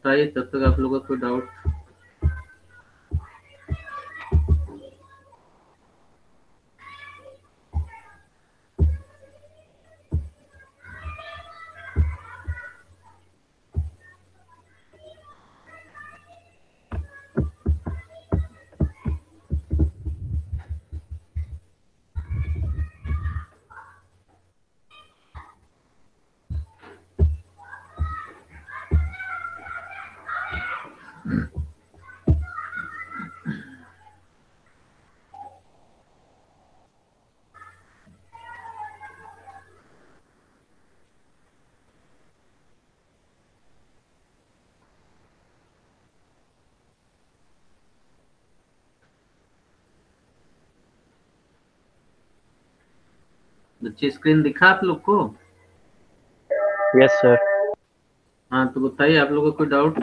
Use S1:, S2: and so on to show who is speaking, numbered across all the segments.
S1: बताइए तब तक आप लोगों का कोई डाउट। बच्चे स्क्रीन दिखा आप लोग को?
S2: Yes sir.
S1: हाँ तो बताइए आप लोगों को कोई डाउट।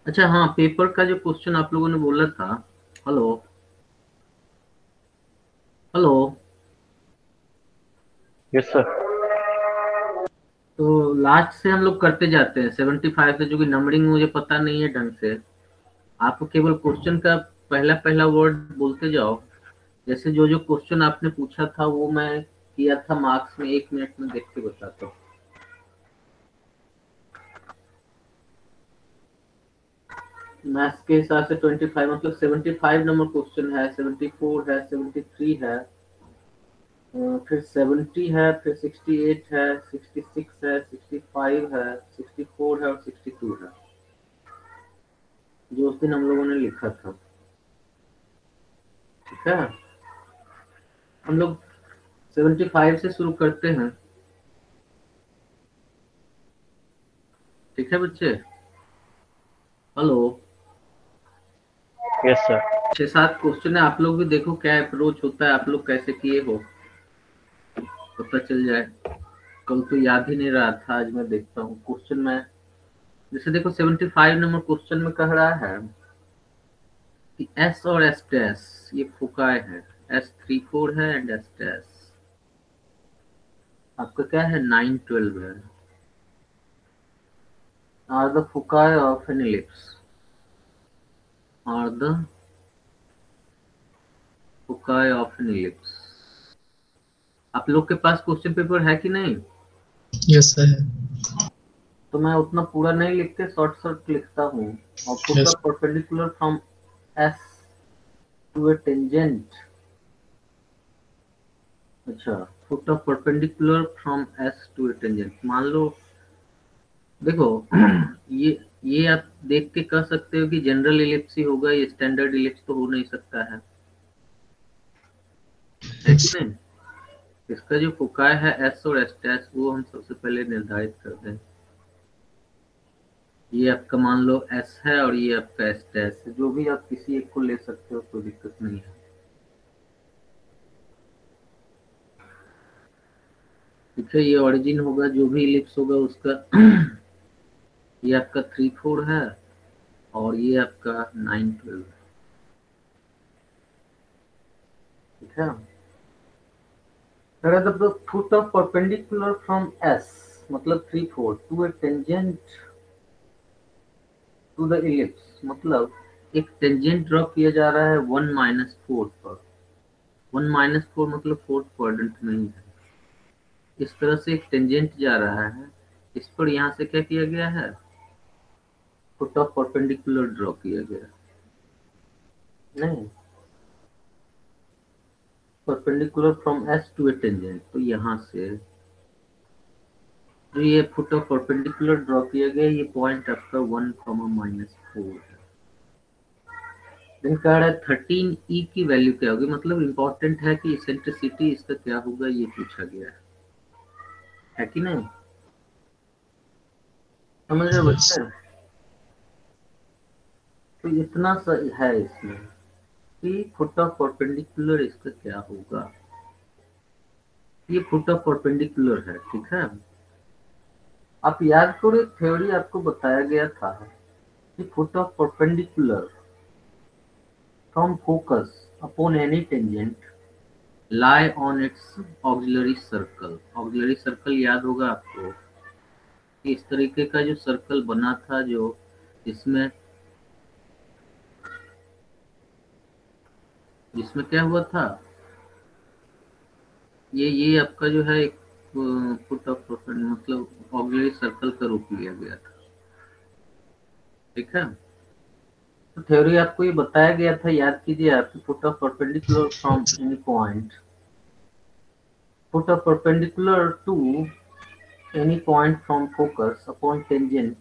S1: अच्छा हाँ, पेपर का जो क्वेश्चन आप लोगों ने बोला था। Hello hello.
S2: Yes sir.
S1: तो लास्ट से हम लोग करते जाते हैं 75 से, जो कि नंबरिंग मुझे पता नहीं है ढंग से। आप केवल क्वेश्चन का पहला पहला वर्ड बोलते जाओ। जैसे जो जो क्वेश्चन आपने पूछा था वो मैं किया था मार्क्स में, 1 मिनट में देख के बताता हूँ। मैथ्स के हिसाब से 25 मतलब 75 नंबर क्वेश्चन है, 74 है, 73 है, फिर 70 है, फिर 68 है, 66 है, 65 है, 64 है और 62 है, जो उस दिन हम लोगों ने लिखा था। ठीक है, हम लोग 75 से शुरू करते हैं। ठीक है बच्चे। हेलो।
S2: Yes sir.
S1: 6-7 क्वेश्चन है, आप लोग भी देखो क्या अप्रोच होता है, आप लोग कैसे किए हो पता चल जाए। कल तो याद ही नहीं रहा था, आज मैं देखता हूँ क्वेश्चन में। जैसे देखो 75 नंबर क्वेश्चन में कह रहा है कि एस और एस डैश ये फुकाए हैं, S34 है एंड एस डैश आपका क्या है 912 है। Are the foci of an ellipse, are the foci of an ellipse. आप लोग के पास क्वेश्चन पेपर है कि नहीं?
S3: Yes sir.
S1: तो मैं उतना पूरा नहीं लिख के शॉर्ट शॉर्ट लिखता हूँ। और put a
S3: S
S1: perpendicular from S to A tangent. अच्छा, put a perpendicular from S to A tangent, मान लो देखो ये आप देख के कह सकते हो कि जनरल इलिप्स ही होगा, ये स्टैंडर्ड इलिप्स तो हो नहीं सकता है कि नहीं? इसका जो फुकाय है एस और एस डैश वो हम सबसे पहले निर्धारित कर दें। ये आपका मान लो एस है और ये आपका एस डैश है, जो भी आप किसी एक को ले सकते हो, कोई दिक्कत नहीं है। ठीक है, ये ओरिजिन होगा, जो भी इलिप्स होगा उसका ये आपका 3-4 है और ये आपका 9-12। ठीक है, the foot of perpendicular from S मतलब 3-4 to a tangent to the ellipse, मतलब एक टेंजेंट ड्रॉ किया जा रहा है 1-4 पर। 1-4 मतलब फोर्थ क्वाड्रेंट में ही है। इस तरह से एक टेंजेंट जा रहा है, इस पर यहाँ से क्या किया गया है, फुट ऑफ परपेंडिकुलर ड्रॉ किया गया। नहीं, perpendicular from S to A tangent, तो यहाँ से जो ये फुट ऑफ परपेंडिकुलर ड्रॉ किया गया, ये पॉइंट आपका 1, -4 है। देन कह रहा है 13 की वैल्यू क्या होगी, मतलब इम्पोर्टेंट है कि इसेंट्रिसिटी इसका क्या होगा, ये पूछा गया है कि नहीं? समझ रहे
S3: यस।
S1: बच्चे? तो इतना सा है इसमें कि फुट ऑफ परपेंडिकुलर इसका क्या होगा। ये फुट ऑफ परपेंडिकुलर है, ठीक है। आप याद करो, एक थ्योरी आपको बताया गया था कि foot of perpendicular from focus upon any tangent lie on its auxiliary circle। auxiliary circle याद होगा आपको, इस तरीके का जो सर्कल बना था, जो जिसमें जिसमें क्या हुआ था, ये आपका जो है एक फुट ऑफ मतलब ऑक्सिलरी सर्कल का रूप लिया गया था। ठीक है, तो थ्योरी आपको ये बताया गया था, याद कीजिए आप, foot of perpendicular from any point, foot of perpendicular to any point from focus upon tangent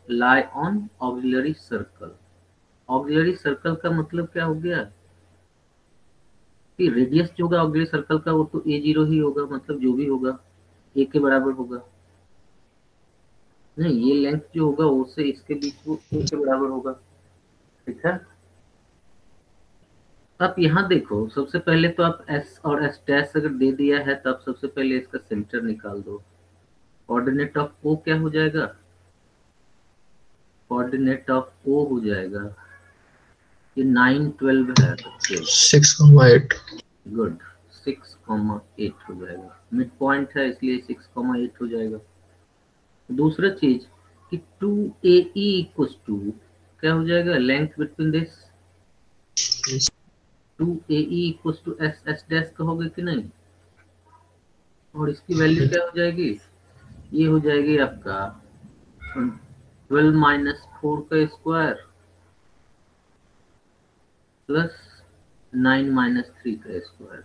S1: lie on auxiliary circle. Auxiliary circle का मतलब क्या हो गया कि रेडियस जो होगा ऑक्सिलरी सर्कल का वो तो a0 ही होगा, मतलब जो भी होगा a के बराबर होगा। नहीं, ये लेंथ जो होगा उससे इसके बीच वो a के बराबर होगा। ठीक है, आप यहाँ देखो, सबसे पहले तो आप s और s डैश अगर दे दिया है तो आप सबसे पहले इसका सेंटर निकाल दो। कोऑर्डिनेट ऑफ o क्या हो जाएगा, कोऑर्डिनेट ऑफ o हो जाएगा, ये 9 12 है बच्चे,
S3: 6,8।
S1: गुड, 6,8 हो जाएगा, मिड पॉइंट है इसलिए 6,8 हो जाएगा। दूसरा चीज कि 2AE इक्वल्स टू क्या हो जाएगा, length between this, 2AE equals to S dash कहोगे कि नहीं, और इसकी वैल्यू क्या हो जाएगी, ये हो जाएगी आपका 12 माइनस 4 का स्क्वायर प्लस 9 माइनस 3 का स्क्वायर।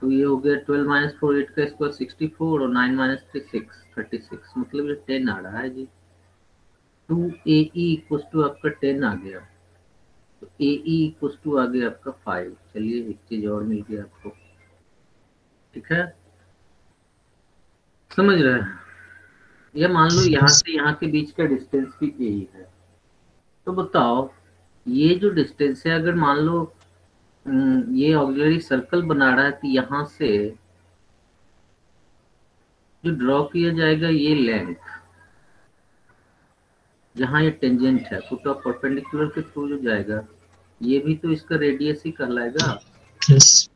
S1: तो ये हो गया 12 माइनस 4 8 का स्क्वायर 64 और 9 माइनस 3 6 36, मतलब ये 10 आ रहा है जी। 2AE इक्वल्स टू आपका 10 आ गया, तो AE इक्वल्स टू आ गया आपका 5। चलिए एक चीज और मिल गया आपको। ठीक है, समझ रहे हैं, ये मान लो यहाँ से यहाँ के बीच का डिस्टेंस भी यही है। तो बताओ, ये जो डिस्टेंस है, अगर मान लो ये ऑक्सिलरी सर्कल बना रहा है, तो यहाँ से जो ड्रॉ किया जाएगा ये लेंथ, जहाँ ये टेंजेंट है फुट ऑफ परपेंडिकुलर के थ्रू जो जाएगा, ये भी तो इसका रेडियस ही कहलाएगा,
S3: यस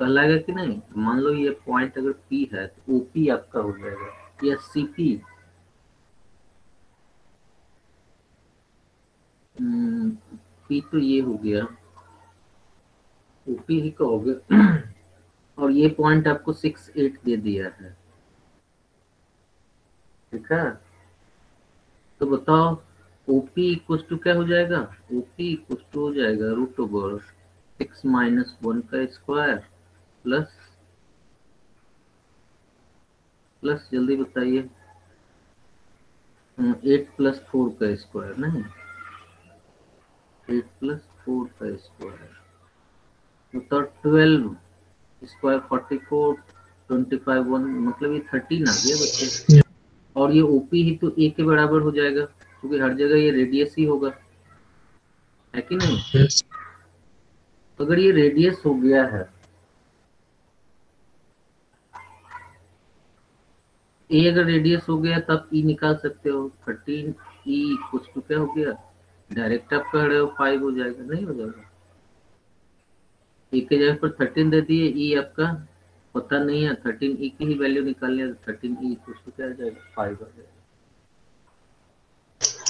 S1: कहलाएगा कि नहीं। मान लो ये पॉइंट अगर P है तो OP आपका हो जाएगा, या CP, P तो ये हो गया, OP ही कहोगे और ये पॉइंट आपको 6 8 दे दिया है। ठीक है, तो बताओ OP इक्वल टू क्या हो जाएगा, OP इक्वल टू हो जाएगा रूट ओवर 6 माइनस 1 का स्क्वायर प्लस प्लस जल्दी बताइए 8 प्लस 4 का स्क्वायर, नहीं 8 प्लस 4 का स्क्वायर, तो 12 स्क्वायर 44 25 1, मतलब ये 13 आ गया बच्चे। और ये OP ही तो A के बराबर हो जाएगा, क्योंकि हर जगह ये रेडियस ही होगा, है कि नहीं।
S3: यस
S1: अगर ये रेडियस हो गया है, ए अगर रेडियस हो गया तब ई निकाल सकते हो, 13E कुछ तो क्या हो गया, डायरेक्ट आप कह रहे हो 5 हो जाएगा, नहीं हो जाएगा। ए के जगह पर 13 दे दिए, ई आपका पता नहीं है, 13E की ही वैल्यू निकालनी है, 13E कुछ तो क्या आ जाएगा, 5 आ जाएगा।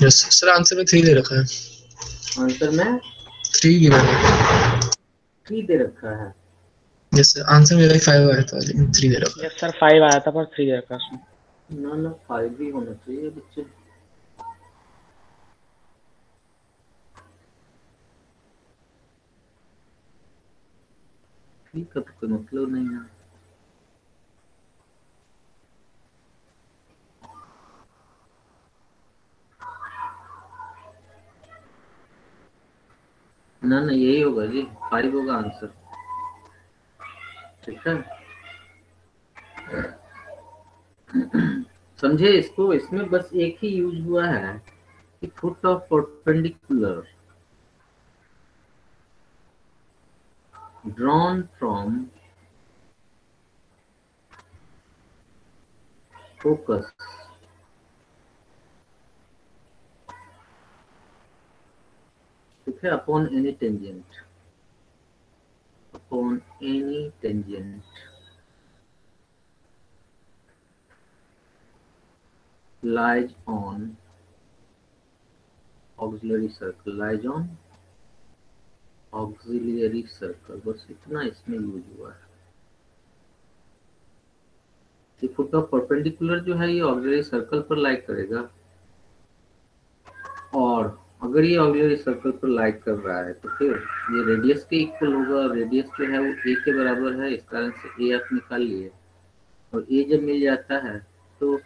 S3: यस सर, आंसर में 3 दे रखा है।
S1: आंसर में
S3: 3 की वैल्यू
S1: 3 दे रखा है।
S3: यस सर, आंसर मेरा 5 आया था लेकिन 3 दे रखा है।
S2: यस सर 5 आया था पर 3 रखा उसमें।
S1: ना ना 5 भी होना चाहिए बच्चे। ठीक है, तो कोई मतलब नहीं है। ना ना यही होगा जी, 5 होगा आंसर। ठीक है, समझे इसको, इसमें बस एक ही यूज हुआ है कि foot of perpendicular drawn from focus ठीक है upon any tangent, upon any tangent lies on auxiliary circle, lies on auxiliary circle, बस इतना इसमें यूज हुआ है। ये फुट ऑफ परपेंडिकुलर जो है ये ऑक्सिलरी सर्कल पर लाइक करेगा, और अगर ये ऑक्सिलरी सर्कल पर लाइक कर रहा है तो फिर ये रेडियस के इक्वल होगा, और रेडियस जो है वो ए के बराबर है, इस कारण से ए आप निकाल लिए, और ए जब मिल जाता है तो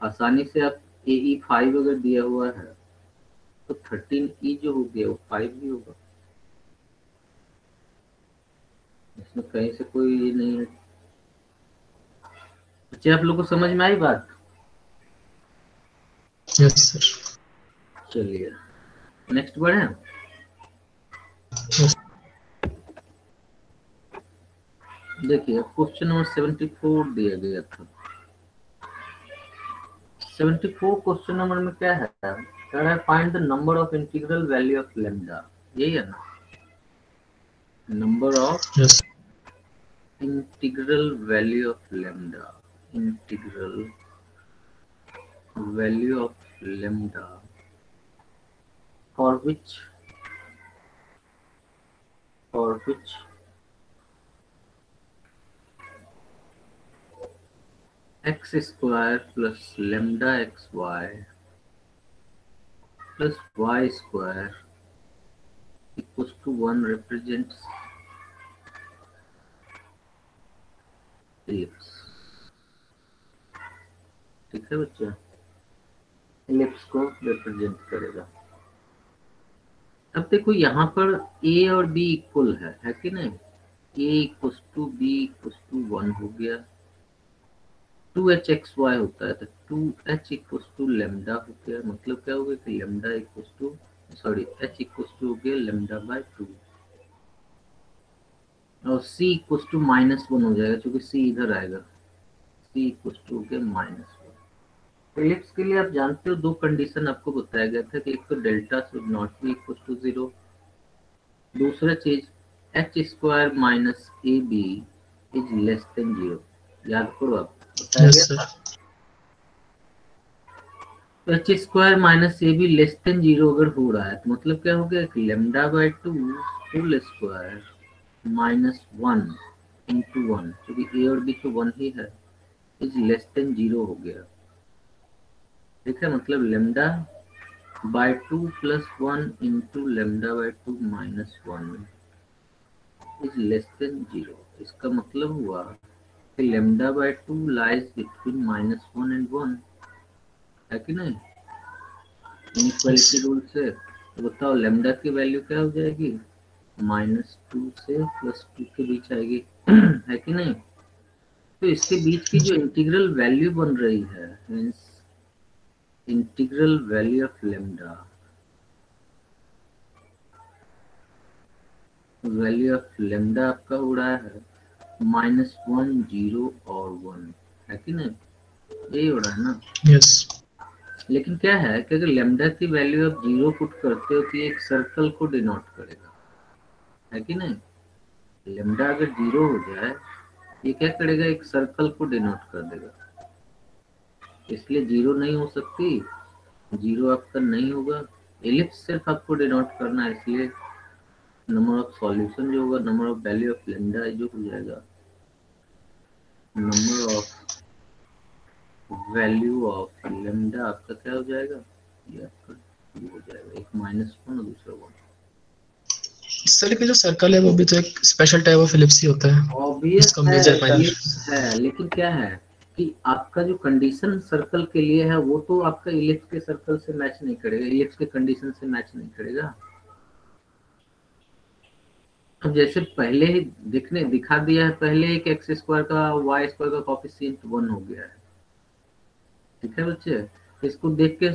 S1: आसानी से आप ए ई 5 अगर दिया हुआ है तो 13 ई जो हो गया वो 5 भी होगा, इसमें कहीं से कोई ये नहीं है। बच्चे आप लोग को समझ में आई बात?
S3: Yes sir.
S1: चलिए नेक्स्ट बढ़े।
S3: यस।
S1: देखिए क्वेश्चन नंबर 74 दिया गया था। 74 क्वेश्चन नंबर में क्या है, कह रहा है find the number of integral value of lambda, यही है ना, number of
S3: yes.
S1: Integral value of lambda, integral value of lambda for which x square plus lambda xy plus y square equals to 1 represents ellipse। ठीक है बच्चा, ellipse को represent करेगा। अब देखो यहाँ पर a और b इक्वल है कि नहीं, a equals to b equals to 1 हो गया, 2hxy होता है तो 2h इक्वल्स टू लेमडा हो गया, मतलब क्या हो गया कि lambda equals to sorry h equals to हो गया लेमडा बाय 2, और c इक्वल्स टू -1 हो जाएगा क्योंकि c इधर आएगा, c इक्वल्स टू हो गया -1। एलिप्स के लिए आप जानते हो दो कंडीशन आपको बताया गया था कि एक तो delta should not be equal to 0, दूसरा चीज H square minus A B is less than 0, याद करो आप बताया
S3: यस
S1: गया
S3: सर।
S1: था। तो H square minus A be less than 0 अगर हो रहा है तो मतलब क्या हो गया कि lambda by 2 whole square -1 into 1, क्योंकि ए और बी तो 1 ही है, इज लेस देन 0 हो गया। ठीक है, मतलब lambda by 2 plus 1 into lambda by 2 minus 1 is less than 0। इसका मतलब हुआ कि lambda by 2 lies between -1 and 1, है कि नहीं, इनइक्वालिटी रूल से। तो बताओ लेमडा की वैल्यू क्या हो जाएगी, -2 से +2 के बीच आएगी है कि नहीं। तो इसके बीच की जो इंटीग्रल वैल्यू बन रही है means integral value of lambda, value of lambda आपका हो रहा है -1 0 और 1, है कि नहीं, यही हो रहा है ना।
S3: यस।
S1: लेकिन क्या है कि अगर लेमडा की वैल्यू आप 0 पुट करते हो तो ये एक सर्कल को डिनोट करेगा, है कि नहीं। लेमडा अगर 0 हो जाए ये क्या करेगा, एक सर्कल को डिनोट कर देगा, इसलिए 0 नहीं हो सकती, 0 आपका नहीं होगा। एलिप्स सिर्फ आपको डिनोट करना है, इसलिए नंबर ऑफ सॉल्यूशन जो होगा, number of value of lambda जो हो जाएगा, number of value of lambda आपका क्या हो जाएगा, ये आपका ये हो जाएगा, एक -1 और दूसरा 1।
S3: सर लेकिन जो सर्कल है वो भी तो एक स्पेशल टाइप ऑफ इलिप्स ही होता है,
S1: ऑब्वियस
S3: उसका
S1: है,
S3: मेजर माइनर।
S1: इलिप्स है, लेकिन क्या है कि आपका जो कंडीशन सर्कल के लिए है वो तो आपका इलिप्स के सर्कल से मैच नहीं करेगा, इलिप्स के कंडीशन से मैच नहीं करेगा। अब जैसे पहले ही दिखा दिया है, पहले एक एक्स स्क्वायर का वाई स्क्वायर का कॉफिशिएंट 1 हो गया है। ठीक है बच्चे, इसको देख के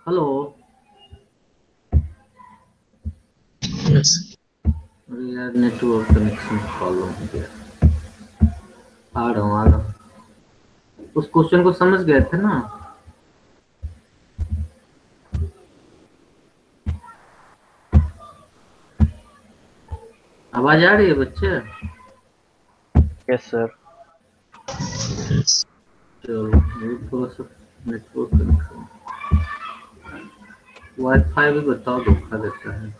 S1: हेलो।
S3: यस।
S1: अरे यार नेटवर्क कनेक्शन प्रॉब्लम हो गया। आ रहा हूँ। उस क्वेश्चन को समझ गए थे ना? आवाज आ रही है बच्चे?
S2: Yes sir.
S1: चलो ये थोड़ा सा नेटवर्क कनेक्शन, वाईफाई भी बताओ धोखा देता है।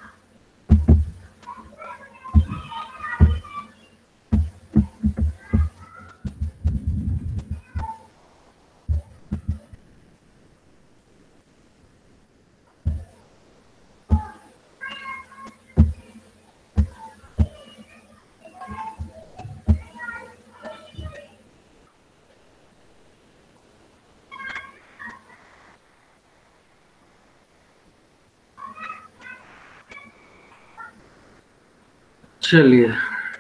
S1: चलिए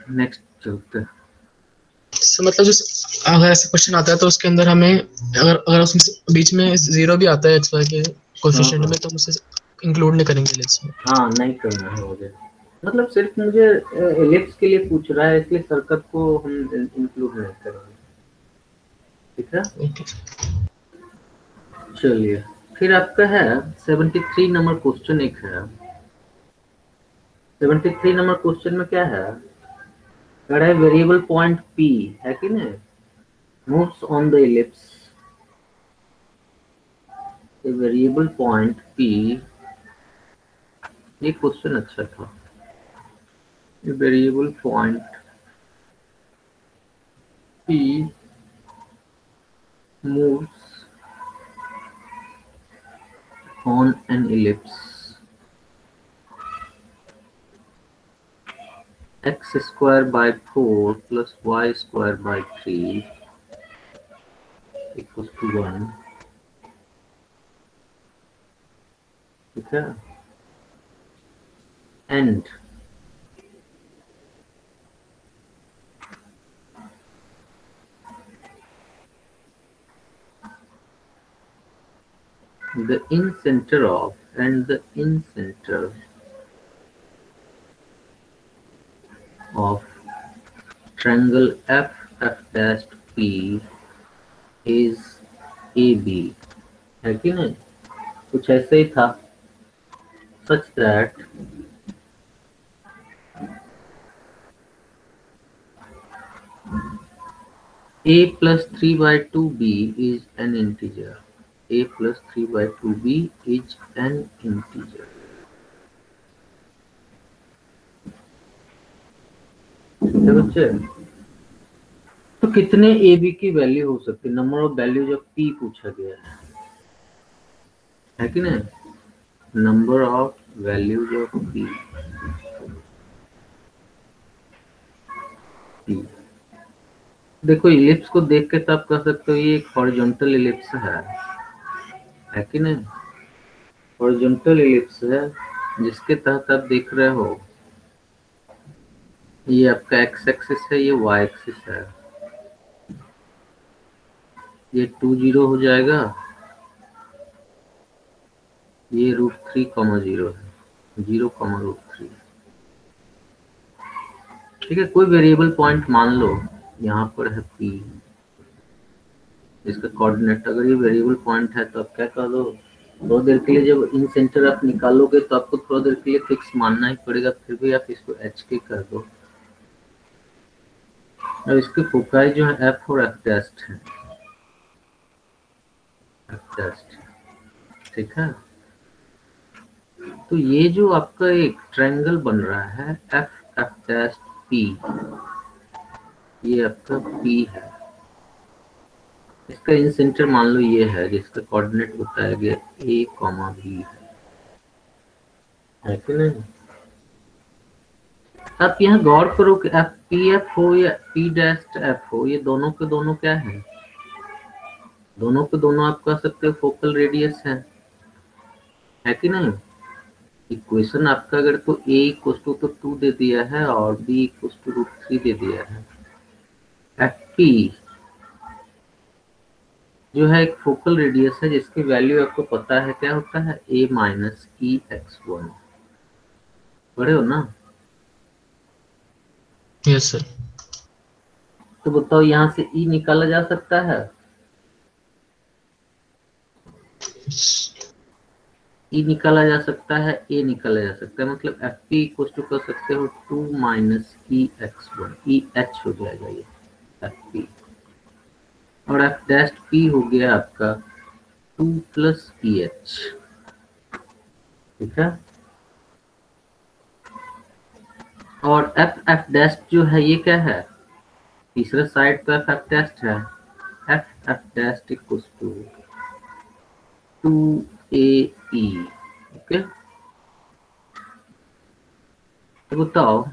S1: नेक्स्ट चलते हैं।
S3: मतलब जो अगर ऐसा क्वेश्चन आता है तो उसके अंदर हमें अगर अगर उसमें बीच में जीरो भी आता है एक्स वाई के कोफिशिएंट में तो हम उसे इंक्लूड नहीं करेंगे लिस्ट में।
S1: हाँ नहीं करना है मुझे, मतलब सिर्फ मुझे एलिप्स के लिए पूछ रहा है, इसलिए सर्कल को हम इंक्लूड नहीं करेंगे। ठीक है।
S3: ओके।
S1: चलिए फिर आपका है 73 नंबर क्वेश्चन। एक है 73 नंबर क्वेश्चन में क्या है, कह है वेरिएबल पॉइंट P है कि नहीं, moves on the ellipse. Variable point P, ये क्वेश्चन अच्छा था। Variable point P moves on an ellipse x square by 4 plus y square by 3 equals to 1. ठीक है। And the incenter of triangle f f dash p is AB, है कि नहीं? कुछ ऐसे ही था, such that a plus 3 by 2b is an integer. A plus 3 by 2b is an integer. ठीक है बच्चे। तो कितने ए बी की वैल्यू हो सकती है, नंबर ऑफ वैल्यू जब पी पूछा गया है कि नहीं, number of values of P. देखो इलिप्स को देख के तो आप कह सकते हो ये एक हॉरिजॉन्टल इलिप्स है कि नहीं? हॉरिजॉन्टल इलिप्स है जिसके तहत आप देख रहे हो ये आपका एक्स एक्सिस है, ये वाई एक्सिस है, ये 2 0 हो जाएगा, ये √3, 0 है, 0, √3। ठीक है, कोई वेरिएबल पॉइंट मान लो यहाँ पर है P, इसका कोऑर्डिनेट, अगर ये वेरिएबल पॉइंट है तो आप क्या कर दो, थोड़ा देर के लिए जब इन सेंटर आप निकालोगे तो आपको थोड़ा देर के लिए फिक्स मानना ही पड़ेगा, फिर भी आप इसको एच के कर दो। अब इसके फोकाई जो है एफ और एफ टेस्ट है, एफ टेस्ट। ठीक है, तो ये जो आपका एक ट्रायंगल बन रहा है एफ एफ टेस्ट पी, ये आपका पी है, इसका इन सेंटर मान लो ये है जिसका कोऑर्डिनेट बताया गया a, b है कि नहीं? आप यहाँ गौर करो कि एफ पी एफ हो या पी डैश एफ हो, ये दोनों के दोनों क्या है, दोनों के दोनों आप कह सकते हो फोकल रेडियस है कि नहीं? इक्वेशन आपका अगर तो a इक्वल टू तो 2 दे दिया है और b इक्वल टू √3 दे दिया है। एफ पी जो है एक फोकल रेडियस है जिसकी वैल्यू आपको पता है क्या होता है, a minus E x one, पढ़े हो ना?
S3: Yes sir.
S1: तो बताओ यहाँ से e निकाला जा सकता है, e निकाला जा सकता है, a निकाला जा सकता है, मतलब एफ पी इक्वल टू कर सकते हो 2 माइनस ई एक्स वन, ई एच हो जाएगा ये एफ पी, और एफ डैश पी हो गया आपका 2 प्लस ई एच, ठीक है। और एफ एफ डैश जो है ये क्या है, तीसरा साइड तो एफ एफ डैश है, F F dash equal to 2 A E, okay. तो बताओ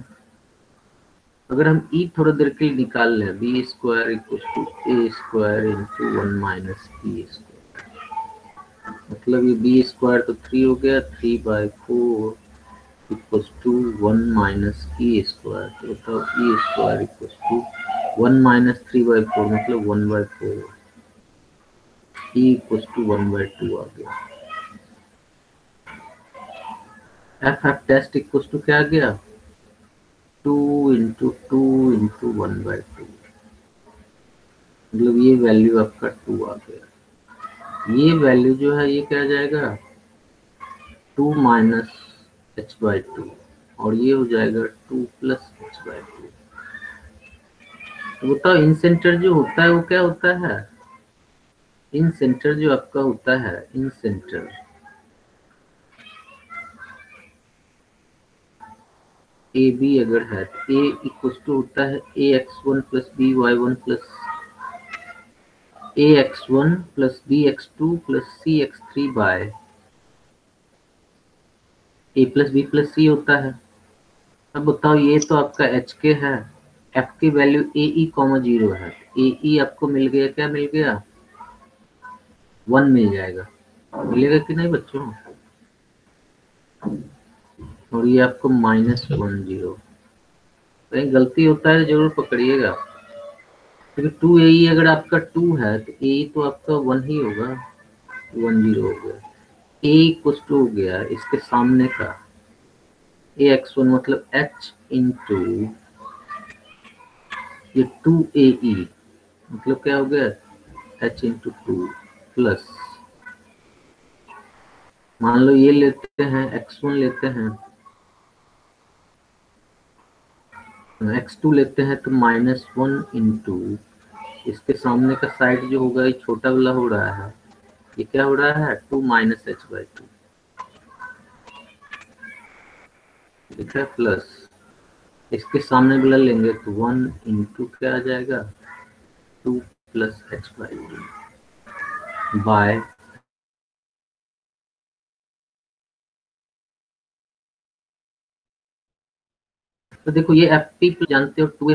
S1: अगर हम ई थोड़ा देर के लिए निकाल लें, B square equal to A square into one minus E square, मतलब ये बी स्क्वायर तो 3 हो गया, 3/4 equal to 1 minus E square, तो बताओ E square equal to 1 minus 3/4 मतलब 1/4, ई इक्वल टू 1/2 आ गया। F F test equal to क्या आ गया, 2 इंटू 2 इंटू 1/2, मतलब ये वैल्यू आपका 2 आ गया। ये वैल्यू जो है ये क्या आ जाएगा, 2 माइनस h/2, और ये हो जाएगा 2 प्लस h/2। तो बताओ इन सेंटर जो होता है वो क्या होता है, इन सेंटर जो आपका होता है, इन सेंटर ए बी अगर है तो ए इक्वल टू होता है A X one plus B Y one plus A X one plus B X two plus C X three by A plus B plus C होता है। अब बताओ ये तो आपका एच के है, एफ की वैल्यू ए ई कॉमा जीरो है, ए ई आपको मिल गया, क्या मिल गया, 1 मिल जाएगा, मिलेगा कि नहीं बच्चों, और ये आपको -10, कहीं गलती होता है जरूर पकड़िएगा, क्योंकि 2 ए अगर आपका 2 है तो ए तो आपका 1 ही होगा, 10 हो गया, ए कुछ टू हो गया इसके सामने का ए एक्स वन मतलब एच इंटू ये 2 ए ई, मतलब क्या हो गया एच इंटू 2 प्लस, मान लो ये लेते हैं x1 लेते हैं, x2 लेते हैं तो -1 इंटू इसके सामने का साइड जो होगा ये छोटा वाला हो रहा है, ये क्या हो रहा है 2 माइनस h/2, ठीक है, प्लस इसके सामने वाला लेंगे तो 1 इंटू क्या आ जाएगा 2 प्लस h/2 बाय, तो देखो ये एफ पी जानते हो 2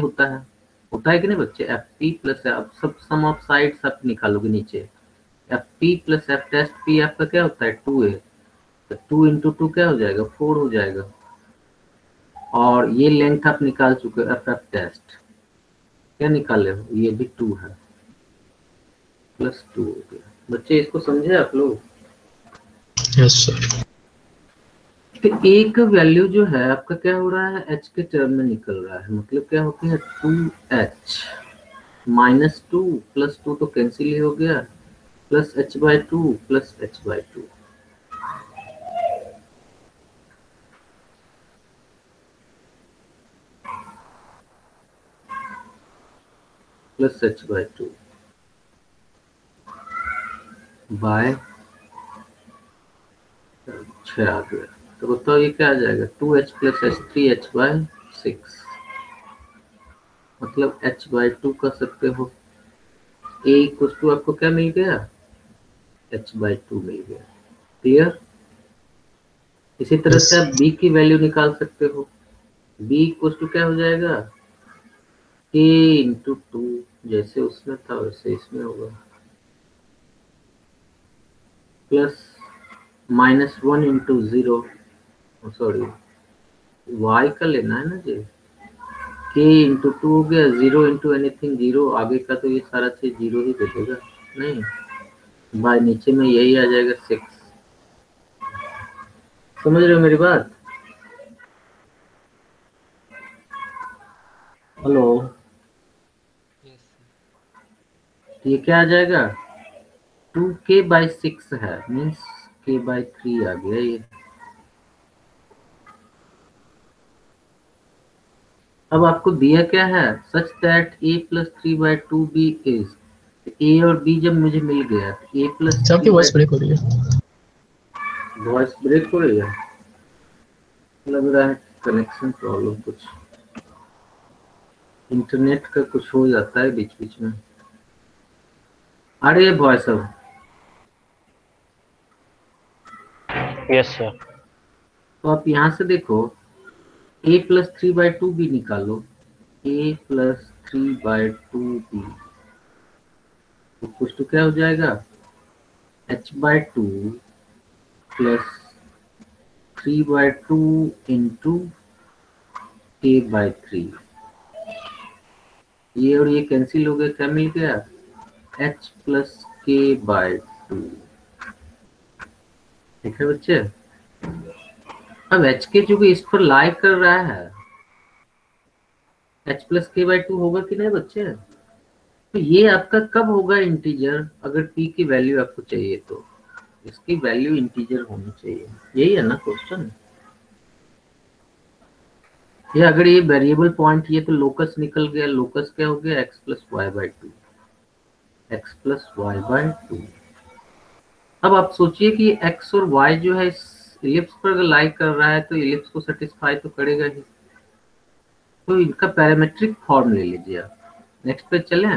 S1: होता है कि नहीं बच्चे, एफ पी प्लस है, अब सब सम ऑफ साइड्स आप निकालोगे नीचे, F P plus F test P आपका क्या होता है 2 है, तो 2 इंटू 2 क्या हो जाएगा 4 हो जाएगा, और ये लेंथ आप निकाल चुके हो एफ एफ टेस्ट, क्या निकाले हो, ये भी 2 है, प्लस 2 हो गया। बच्चे इसको समझे आप लोग?
S3: Yes sir.
S1: तो ए का वैल्यू जो है आपका क्या हो रहा है एच के टर्म में निकल रहा है, मतलब क्या होती है 2h -2 प्लस 2 तो कैंसिल ही हो गया, plus h/2 plus h/2, plus h/2 by 6 आ गया, तो बताओ ये क्या आ जाएगा 2h प्लस h3h/6, मतलब h/2 कर सकते हो, a इक्वल टू आपको क्या मिल गया h/2 मिल गया, क्लियर। इसी तरह से आप b की वैल्यू निकाल सकते हो, b इक्वल टू क्या हो जाएगा a इंटू 2, जैसे उसमें था वैसे इसमें होगा, प्लस -1 इंटू 0, सॉरी y का लेना है ना जी, k इंटू 2 हो गया, 0 इंटू एनीथिंग 0, आगे का तो ये सारा चीज 0 ही दे देगा, नहीं बाय नीचे में यही आ जाएगा 6। समझ रहे हो मेरी बात? हेलो, ये क्या आ जाएगा? 2k/6 है, मीन्स k/3 आ गया ये। अब आपको दिया क्या है? सच दैट a+3/2b इज, ए और बी जब मुझे मिल गया तो a प्लस
S3: सबकी
S1: थ्री
S3: वॉइस
S1: बाई
S3: ब्रेक हो रही है।
S1: वॉइस ब्रेक हो रही है, लग रहा है कनेक्शन प्रॉब्लम, कुछ इंटरनेट का कुछ हो जाता है बीच बीच में। आ रही है वॉइस अब?
S2: Yes sir.
S1: तो आप यहाँ से देखो, a+3/2b निकालो, a+3/2b तो कुछ तो क्या हो जाएगा, h/2 प्लस 3/2 इंटू k/3। ये और ये कैंसिल हो गया, क्या मिल गया, h+k/2। ठीक है बच्चे? अब h के चूंकि इस पर लाई कर रहा है, h+k/2 होगा कि नहीं बच्चे? तो ये आपका कब होगा इंटीजर, अगर p की वैल्यू आपको चाहिए तो इसकी वैल्यू इंटीजर होनी चाहिए, यही है ना क्वेश्चन? ये अगर ये वेरिएबल पॉइंट, ये तो लोकस निकल गया, लोकस क्या हो गया, x+y/2, x+y/2। अब आप सोचिए कि x और y जो है इस इलिप्स पर अगर लाई कर रहा है तो इलिप्स को सेटिस्फाई तो करेगा ही, तो इनका पैरामेट्रिक फॉर्म ले लीजिए आप। नेक्स्ट पे चले।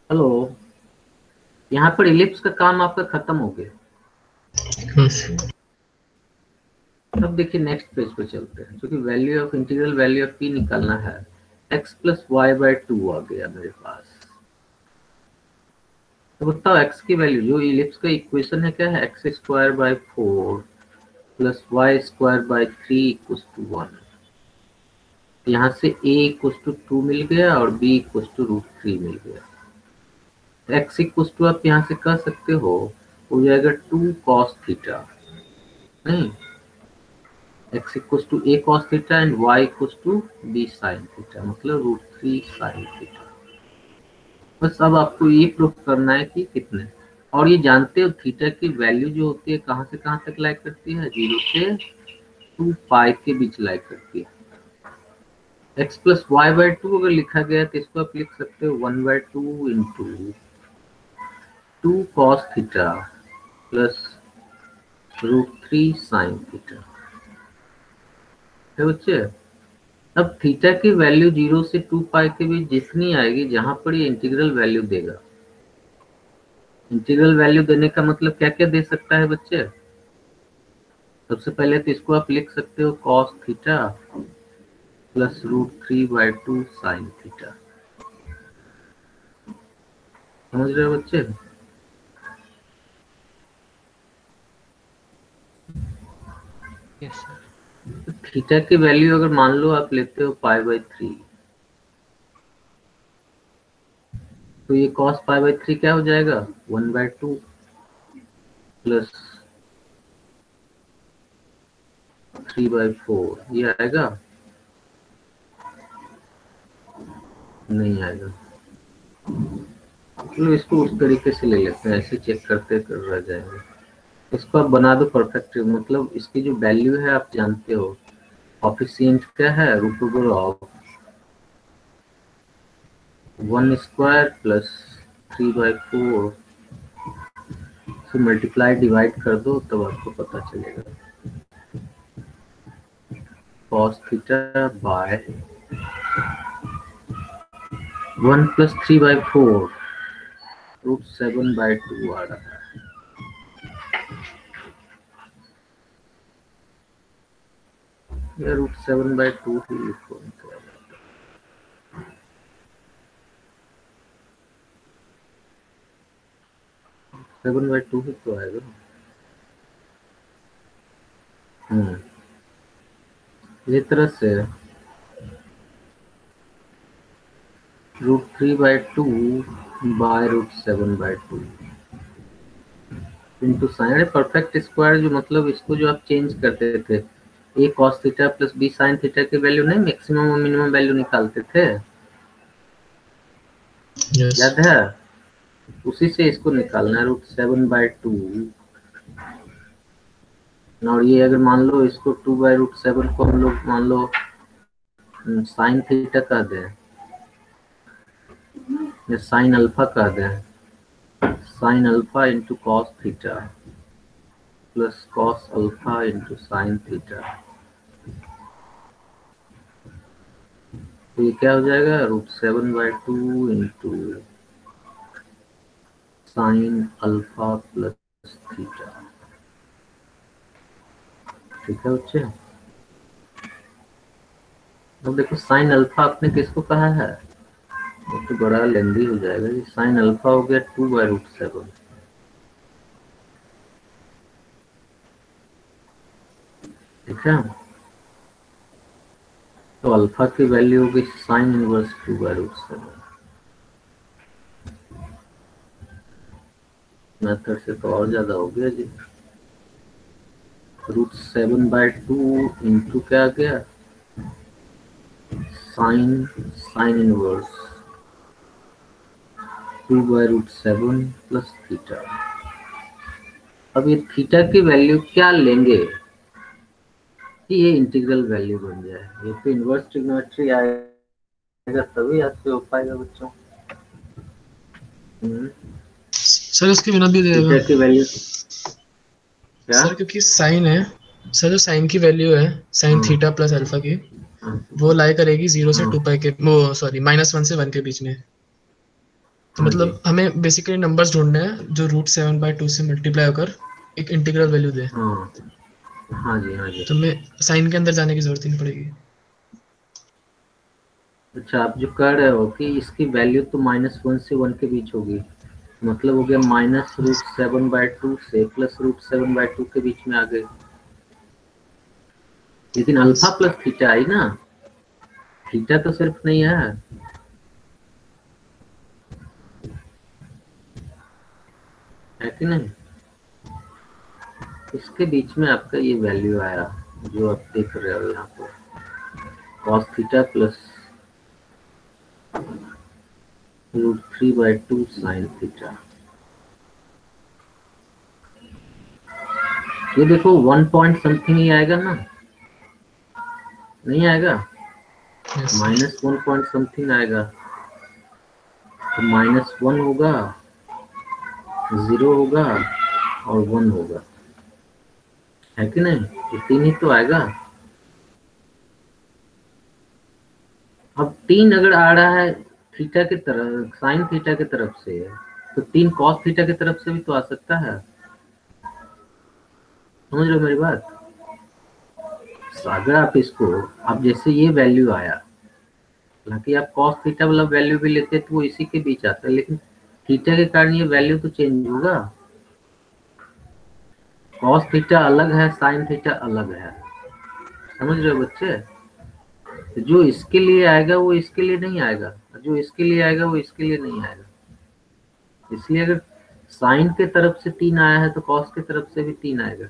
S1: हेलो, यहाँ पर इलिप्स का काम आपका खत्म हो गया।
S3: हाँ सर।
S1: अब देखिए नेक्स्ट पेज पे चलते हैं, क्योंकि value of integral value of p निकालना है। x+y/2 आ गया मेरे पास। तो बताओ x की वैल्यू, जो इलिप्स का इक्वेशन है क्या है, x²/4 plus y²/3 equals to 1। यहाँ से a इक्वल्स टू 2 मिल गया और b इक्वल्स टू √3 मिल गया। x इक्वल्स टू आप यहाँ से कह सकते हो जाएगा 2 cos थीटा, नहीं, x equals to a cos theta and y equals to b sin theta, मतलब √3 sin थीटा। बस अब आपको ये प्रूफ करना है कि कितने, और ये जानते हो थीटा की वैल्यू जो होती है कहाँ से कहाँ तक लाई करती है, 0 से 2 पाई के बीच लाई करती है। x+y/2 अगर लिखा गया तो इसको आप लिख सकते हो 1/2 into 2 cos theta plus √3 sin theta. है बच्चे? अब थीटा की वैल्यू 0 से 2 पाई के बीच जितनी आएगी, जहां पर ये इंटीग्रल वैल्यू देगा, इंटीग्रल वैल्यू देने का मतलब क्या क्या दे सकता है बच्चे? सबसे पहले तो इसको आप लिख सकते हो cos theta plus √3/2 sin theta. समझ रहे हो बच्चे?
S3: Yes sir.
S1: तो थीटा की वैल्यू अगर मान लो आप लेते हो π/3, तो ये cos π/3 क्या हो जाएगा, 1/2 प्लस 3/4, ये आएगा, नहीं आएगा। चलो इसको उस तरीके से ले लेते हैं, ऐसे चेक करते कर रह जाएंगे। इसको आप बना दो परफेक्ट, मतलब इसकी जो वैल्यू है आप जानते हो, ऑफिशिएंट क्या है, √2 ऑफ 1² प्लस 3/4 से मल्टीप्लाई डिवाइड कर दो तब आपको पता चलेगा। cos थीटा बाय 1 प्लस 3/4 √7/2 आ रहा है। या √7/2 ही लिखो, 7/2 ही तो आएगा। इस तरह से √3/2 by root 7/2 into sine perfect square, जो मतलब इसको जो आप चेंज करते थे, A cos theta plus B sine theta की वैल्यू नहीं, मैक्सिमम और मिनिमम वैल्यू निकालते थे,
S3: यस।
S1: याद है? उसी से इसको निकालना है रूट 7/2। और ये अगर मान लो इसको 2/√7 को हम लोग मान लो साइन थीटा कह दें या साइन अल्फा कह दें, sine alpha into cos theta plus cos alpha into sine theta, तो ये क्या हो जाएगा? Root 7/2 into sine alpha plus theta. ठीक है बच्चे? अब देखो साइन अल्फा आपने किसको कहा है, वो तो बड़ा लेंदी हो जाएगा। ये साइन अल्फा हो गया 2/√7, ठीक है? तो अल्फा की वैल्यू होगी साइन इनवर्स 2/√7। मेथड से तो और ज्यादा हो गया जी। रूट 7/2 इंटू क्या आ गया, साइन इनवर्स 2/√7 प्लस थीटा। अब ये थीटा की वैल्यू क्या लेंगे कि ये इंटीग्रल वैल्यू बन जाए? ये तो इनवर्स ट्रिग्नोमेट्री आएगा तभी आपसे हो पाएगा बच्चों।
S3: सर इसके बिना भी
S1: थीटा
S3: देगा
S1: की वैल्यू क्या?
S3: सर, क्योंकि साइन है सर, जो साइन की वैल्यू है साइन
S1: हाँ
S3: थीटा प्लस अल्फा की,
S1: हाँ
S3: वो लाई करेगी 0 से
S1: हाँ
S3: 2 पाई के, वो सॉरी -1 से 1 के बीच में। तो
S1: हाँ जी
S3: मतलब हमें बेसिकली नंबर्स ढूंढने हैं जो √7/2 से मल्टीप्लाई होकर एक इंटीग्रल वैल्यू दे।
S1: हाँ हाँ जी हाँ जी।
S3: तो हमें साइन के अंदर जाने की जरूरत ही नहीं पड़ेगी।
S1: अच्छा, आप जो कह रहे हो कि इसकी वैल्यू तो -1 से 1 के बीच होगी, मतलब हो गया -√7/2 से +√7/2 के बीच में आ गए। लेकिन अल्फा प्लस थीटा आई ना, थीटा तो सिर्फ नहीं है कि नहीं? इसके बीच में आपका ये वैल्यू आया जो आप देख रहे हो यहाँ पर, cos theta plus √3/2 sine theta. ये देखो 1 पॉइंट समथिंग ही आएगा ना, नहीं आएगा?
S3: यस
S1: -1 पॉइंट समथिंग आएगा, तो -1 होगा, 0 होगा और 1 होगा, है कि नहीं? ये 3 ही तो आएगा। अब 3 अगर आ रहा है थीटा की तरफ, साइन थीटा की तरफ से, तो 3 कॉस थीटा की तरफ से भी तो आ सकता है। समझ रहे हो मेरी बात? अगर आप इसको, अब जैसे ये वैल्यू आया, हालांकि आप कॉस थीटा वाला वैल्यू भी लेते तो वो इसी के बीच आता है, लेकिन थीटा के कारण ये वैल्यू तो चेंज होगा। कॉस थीटा अलग है, साइन थीटा अलग है, समझ रहे हो बच्चे? तो जो इसके लिए आएगा वो इसके लिए नहीं आएगा, जो इसके लिए आएगा वो इसके लिए नहीं आएगा। इसलिए अगर साइन के तरफ से 3 आया है तो कॉस की तरफ से भी 3 आएगा।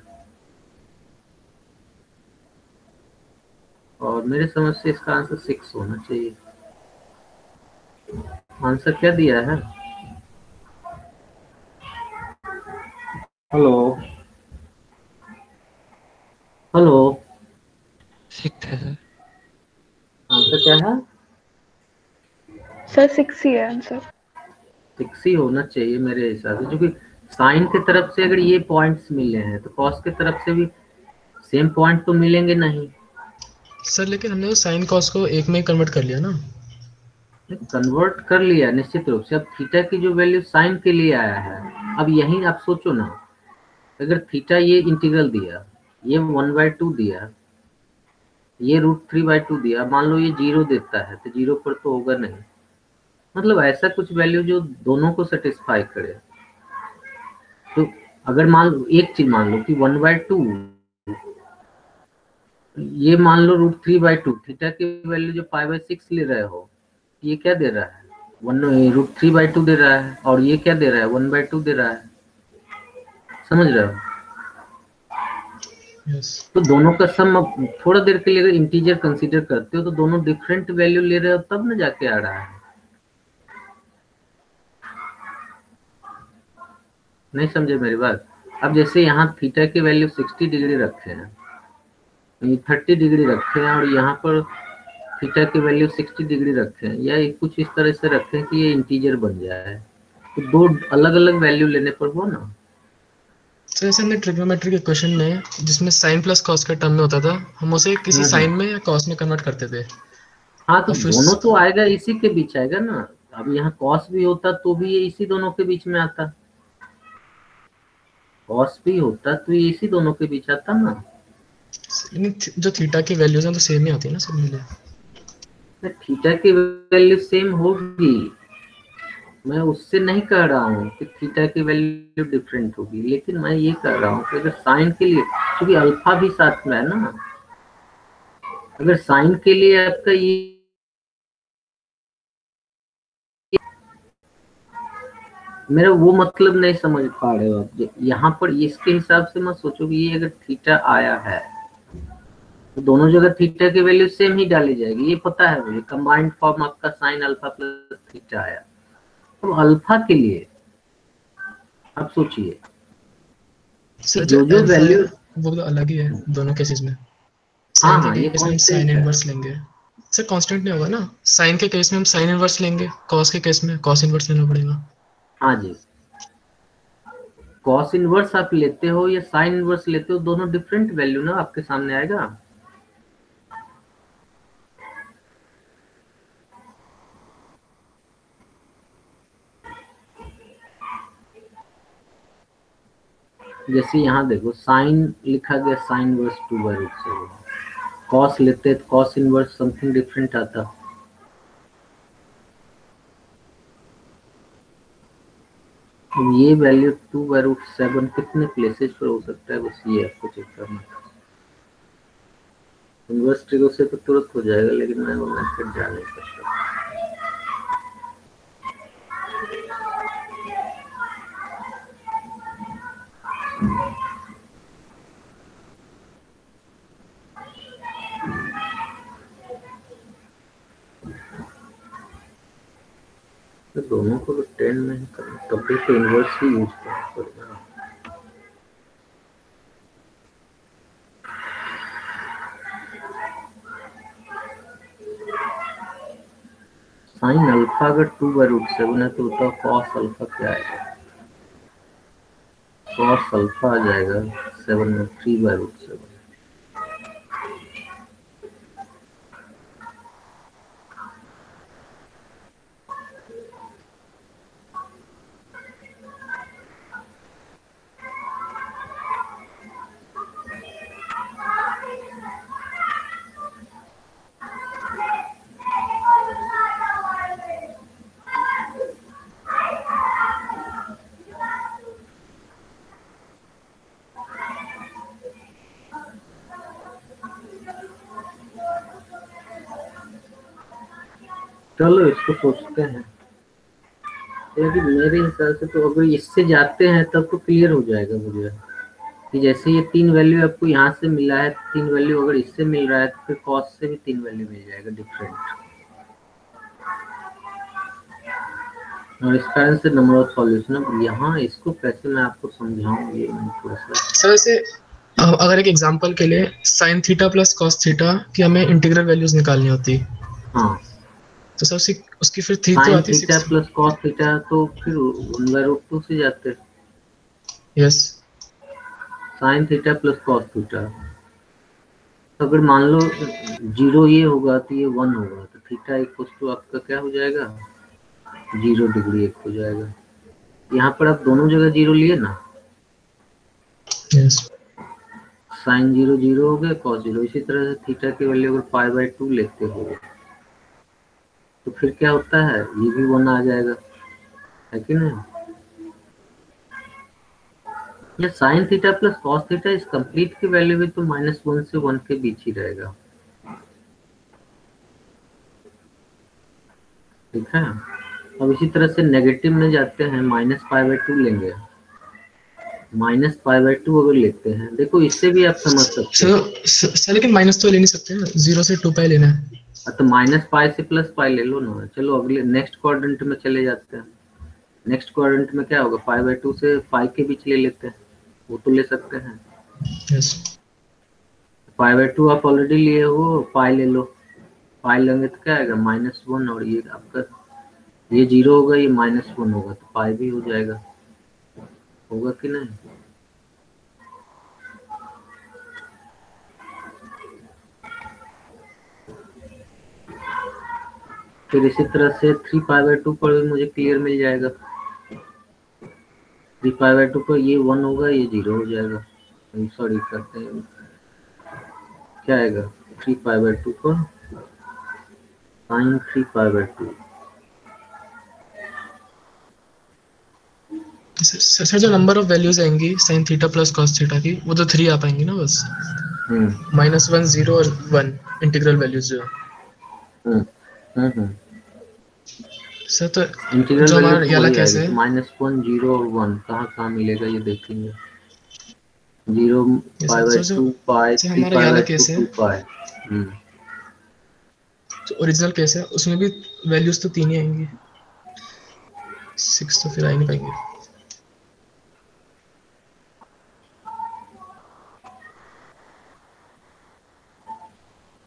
S1: और मेरे समझ से इसका आंसर 6 होना चाहिए। आंसर क्या दिया है? हेलो हेलो,
S2: 6 है सर।
S1: आंसर क्या है?
S4: सर 6 ही है आंसर।
S1: 6 ही होना चाहिए मेरे हिसाब से, क्योंकि साइन की तरफ से अगर ये पॉइंट्स मिले हैं तो कॉस की तरफ से भी सेम पॉइंट तो मिलेंगे नहीं।
S3: सर, लेकिन हमने तो साइन कॉस को एक में ही कन्वर्ट कर लिया ना।
S1: कन्वर्ट कर लिया निश्चित रूप से। अब थीटा की जो वैल्यू साइन के लिए आया है, अब यही आप सोचो ना, अगर थीटा ये इंटीग्रल दिया, ये 1/2 दिया, ये √3/2 दिया, मान लो ये 0 देता है तो 0 पर तो होगा नहीं, मतलब ऐसा कुछ वैल्यू जो दोनों को सेटिस्फाई करे। तो अगर मान लो एक चीज मान लो कि 1/2, ये मान लो √3/2, थीटा की वैल्यू जो 5/6 ले रहे हो, ये क्या दे रहा है? 1√3/2 दे रहा है, और ये क्या दे रहा है, 1/2 दे रहा है, समझ रहे हो?
S3: यस
S1: तो दोनों का सम, अब थोड़ा देर के लिए अगर इंटीजर कंसीडर करते हो तो दोनों डिफरेंट वैल्यू ले रहे हो, तब ना जाके आ रहा है। नहीं समझे मेरी बात? अब जैसे यहाँ थीटा की वैल्यू 60 डिग्री रखे हैं, ये 30 डिग्री रखे हैं, और यहाँ पर थीटा की वैल्यू 60 डिग्री रखे हैं, या कुछ इस तरह से रखे हैं कि ये इंटीजर बन जाए, तो दो अलग अलग वैल्यू लेने पर हुआ ना।
S3: सर जैसे हमने ट्रिग्नोमेट्रिक इक्वेशन में जिसमें साइन प्लस कॉस के टर्म में होता था, हम उसे किसी साइन में या कॉस में कन्वर्ट करते थे।
S1: हाँ, तो
S3: और फिर
S1: दोनों तो आएगा, इसी के बीच आएगा ना। अब यहाँ कॉस भी होता तो भी ये इसी दोनों के बीच में आता, कॉस भी होता तो ये इसी दोनों के बीच आता ना।
S3: जो थीटा की वैल्यूज हैं तो सेम ही आती है ना सब मिले।
S1: थीटा की वैल्यू सेम होगी, मैं उससे नहीं कह रहा हूँ कि थीटा की वैल्यू डिफरेंट होगी, लेकिन मैं ये कह रहा हूँ कि अगर साइन के लिए, क्योंकि अल्फा भी साथ में है ना, अगर साइन के लिए आपका ये, मेरा वो मतलब नहीं समझ पा रहे हो आप। यहाँ पर इसके हिसाब से मत सोचो कि ये अगर थीटा आया है तो दोनों जगह थीटा की वैल्यू सेम ही डाली जाएगी, ये पता है मुझे। कंबाइंड फॉर्म आपका साइन अल्फा प्लस थीटा आया, तो अल्फा के लिए आप सोचिए
S3: सर
S1: कि
S3: जो
S1: जो
S3: अल्फा है
S1: वैल्यू,
S3: वो तो अलग ही है दोनों केसेस में।
S1: हाँ
S3: साइन के
S1: हाँ, ये
S3: केस में हम साइन
S1: कांस्टेंट है।
S3: इनवर्स लेंगे। सर कांस्टेंट नहीं होगा ना, साइन के केस में हम साइन इनवर्स लेंगे, कॉस के केस में कॉस इनवर्स लेना पड़ेगा।
S1: हाँ जी, कॉस इनवर्स आप लेते हो या साइन इनवर्स लेते हो, दोनों डिफरेंट वैल्यू ना आपके सामने आएगा। जैसे यहाँ देखो साइन लिखा गया, साइन इनवर्स 2/√7, कॉस लेते तो कॉस इनवर्स समथिंग डिफरेंट आता। अब ये वैल्यू 2/√7 कितने प्लेसेस पर हो सकता है, बस ये आपको चेक करना। इनवर्स ट्रिगो से तो तुरंत हो जाएगा, लेकिन मैं वो मेथड जा नहीं सकता। तो दोनों को 10 में ही करना, तब भी तो इनवर्स ही यूज करना पड़ेगा। साइन अल्फा अगर 2/√7 है तो बताओ कॉस अल्फा क्या आएगा? कॉस अल्फा आ जाएगा 7 में 3/√7। चलो इसको सोचते हैं, लेकिन मेरे हिसाब से तो अगर इससे जाते हैं तब तो क्लियर हो जाएगा मुझे कि जैसे ये 3 वैल्यू आपको यहाँ से मिला है, 3 वैल्यू अगर इससे मिल रहा है तो फिर कॉस से भी 3 वैल्यू मिल जाएगा डिफरेंट, और इस कारण से नंबर ऑफ सॉल्यूशन। अब यहाँ इसको कैसे मैं आपको समझाऊं, ये मैं थोड़ा सा।
S3: सर वैसे अगर एक एग्जांपल के लिए sine theta plus cos theta की हमें इंटीग्रल वैल्यूज निकालनी होती,
S1: हाँ,
S3: तो सर उसकी उसकी फिर थी तो
S1: साइन
S3: आती
S1: थीटा
S3: 60।
S1: प्लस कॉस थीटा तो फिर 1/√2 से जाते।
S3: Yes
S1: sine theta plus cos theta, तो अगर मान लो 0 ये होगा तो ये 1 होगा, तो थीटा इक्वल टू आपका क्या हो जाएगा, 0 डिग्री 1 हो जाएगा। यहाँ पर आप दोनों जगह 0 लिए ना,
S3: यस
S1: साइन 0 0 हो गया, कॉस 0। इसी तरह से थीटा की वैल्यू अगर π/2 लेते हो तो फिर क्या होता है, ये भी 1 आ जाएगा, है कि नहीं? या sine theta plus cos theta इस कंप्लीट की वैल्यू भी तो -1 से 1 के बीच ही रहेगा, ठीक है? अब इसी तरह से नेगेटिव में जाते हैं, -π/2 लेंगे। -π/2 अगर लेते हैं, देखो इससे भी आप समझ सकते हो।
S3: सर लेकिन माइनस तो ले नहीं सकते ना, 0 से 2 पाई लेना है।
S1: तो -π से +π ले लो ना। चलो अगले नेक्स्ट क्वाड्रेंट में चले जाते हैं। नेक्स्ट क्वाड्रेंट में क्या होगा, π/2 से π के बीच ले लेते हैं, वो तो ले सकते हैं।
S3: यस
S1: π/2 आप ऑलरेडी लिए हो, पाई ले लो। पाई लेंगे तो क्या आएगा, -1, और ये आपका ये 0 होगा, ये -1 होगा, तो पाई भी हो जाएगा, होगा कि नहीं। फिर इसी तरह से 3π/2 पर भी मुझे क्लियर मिल जाएगा। 3π/2 पर ये 1 होगा, ये 0 हो जाएगा। सॉरी करते हैं, क्या आएगा 3π/2 पर sin 3π/2।
S3: सर जो नंबर ऑफ वैल्यूज आएंगी sin theta plus cos theta की, वो तो 3 आ पाएंगी ना बस। -1 0 और 1 इंटीग्रल वैल्यूज जो सर, तो
S1: इंटीग्रल
S3: जो
S1: वैल्यू
S3: हमारा
S1: तो
S3: ये वाला
S1: वही
S3: कैसे
S1: आएगी,
S3: है?
S1: तो -1 0 और 1 कहाँ कहाँ मिलेगा ये देखेंगे। 0 π/2 पाई,
S3: जो
S1: 3
S3: हमारा ये वाला
S1: π/2
S3: केस है,
S1: 2 पाई।
S3: जो ओरिजिनल केस है उसमें भी वैल्यूज तो 3 ही आएंगी, 6 तो फिर आ ही नहीं पाएंगे।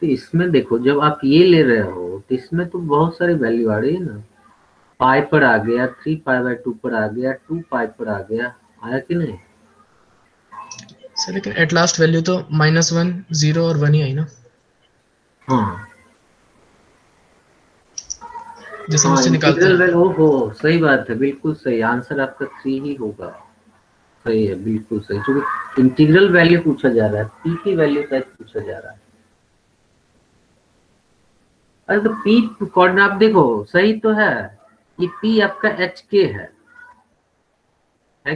S1: तो इसमें देखो, जब आप ये ले रहे हो तो इसमें तो बहुत सारी वैल्यू आ रही है ना। पाई पर आ गया, 3π/2 पर आ गया, 2 पाई पर आ गया, आया कि नहीं।
S3: सर लेकिन एट लास्ट वैल्यू तो -1 0 और 1 ही आई ना,
S1: हाँ
S3: जैसे हम
S1: हाँ,
S3: उससे निकालते
S1: इंटीग्रल
S3: हैं।
S1: वैल्यू, ओहो सही बात है, बिल्कुल सही आंसर आपका 3 ही होगा। सही है, बिल्कुल सही, क्योंकि इंटीग्रल वैल्यू पूछा जा रहा है, पी की वैल्यू शायद पूछा जा रहा है। अरे तो पी कोऑर्डिनेट आप देखो, सही तो है, ये पी आपका एच के है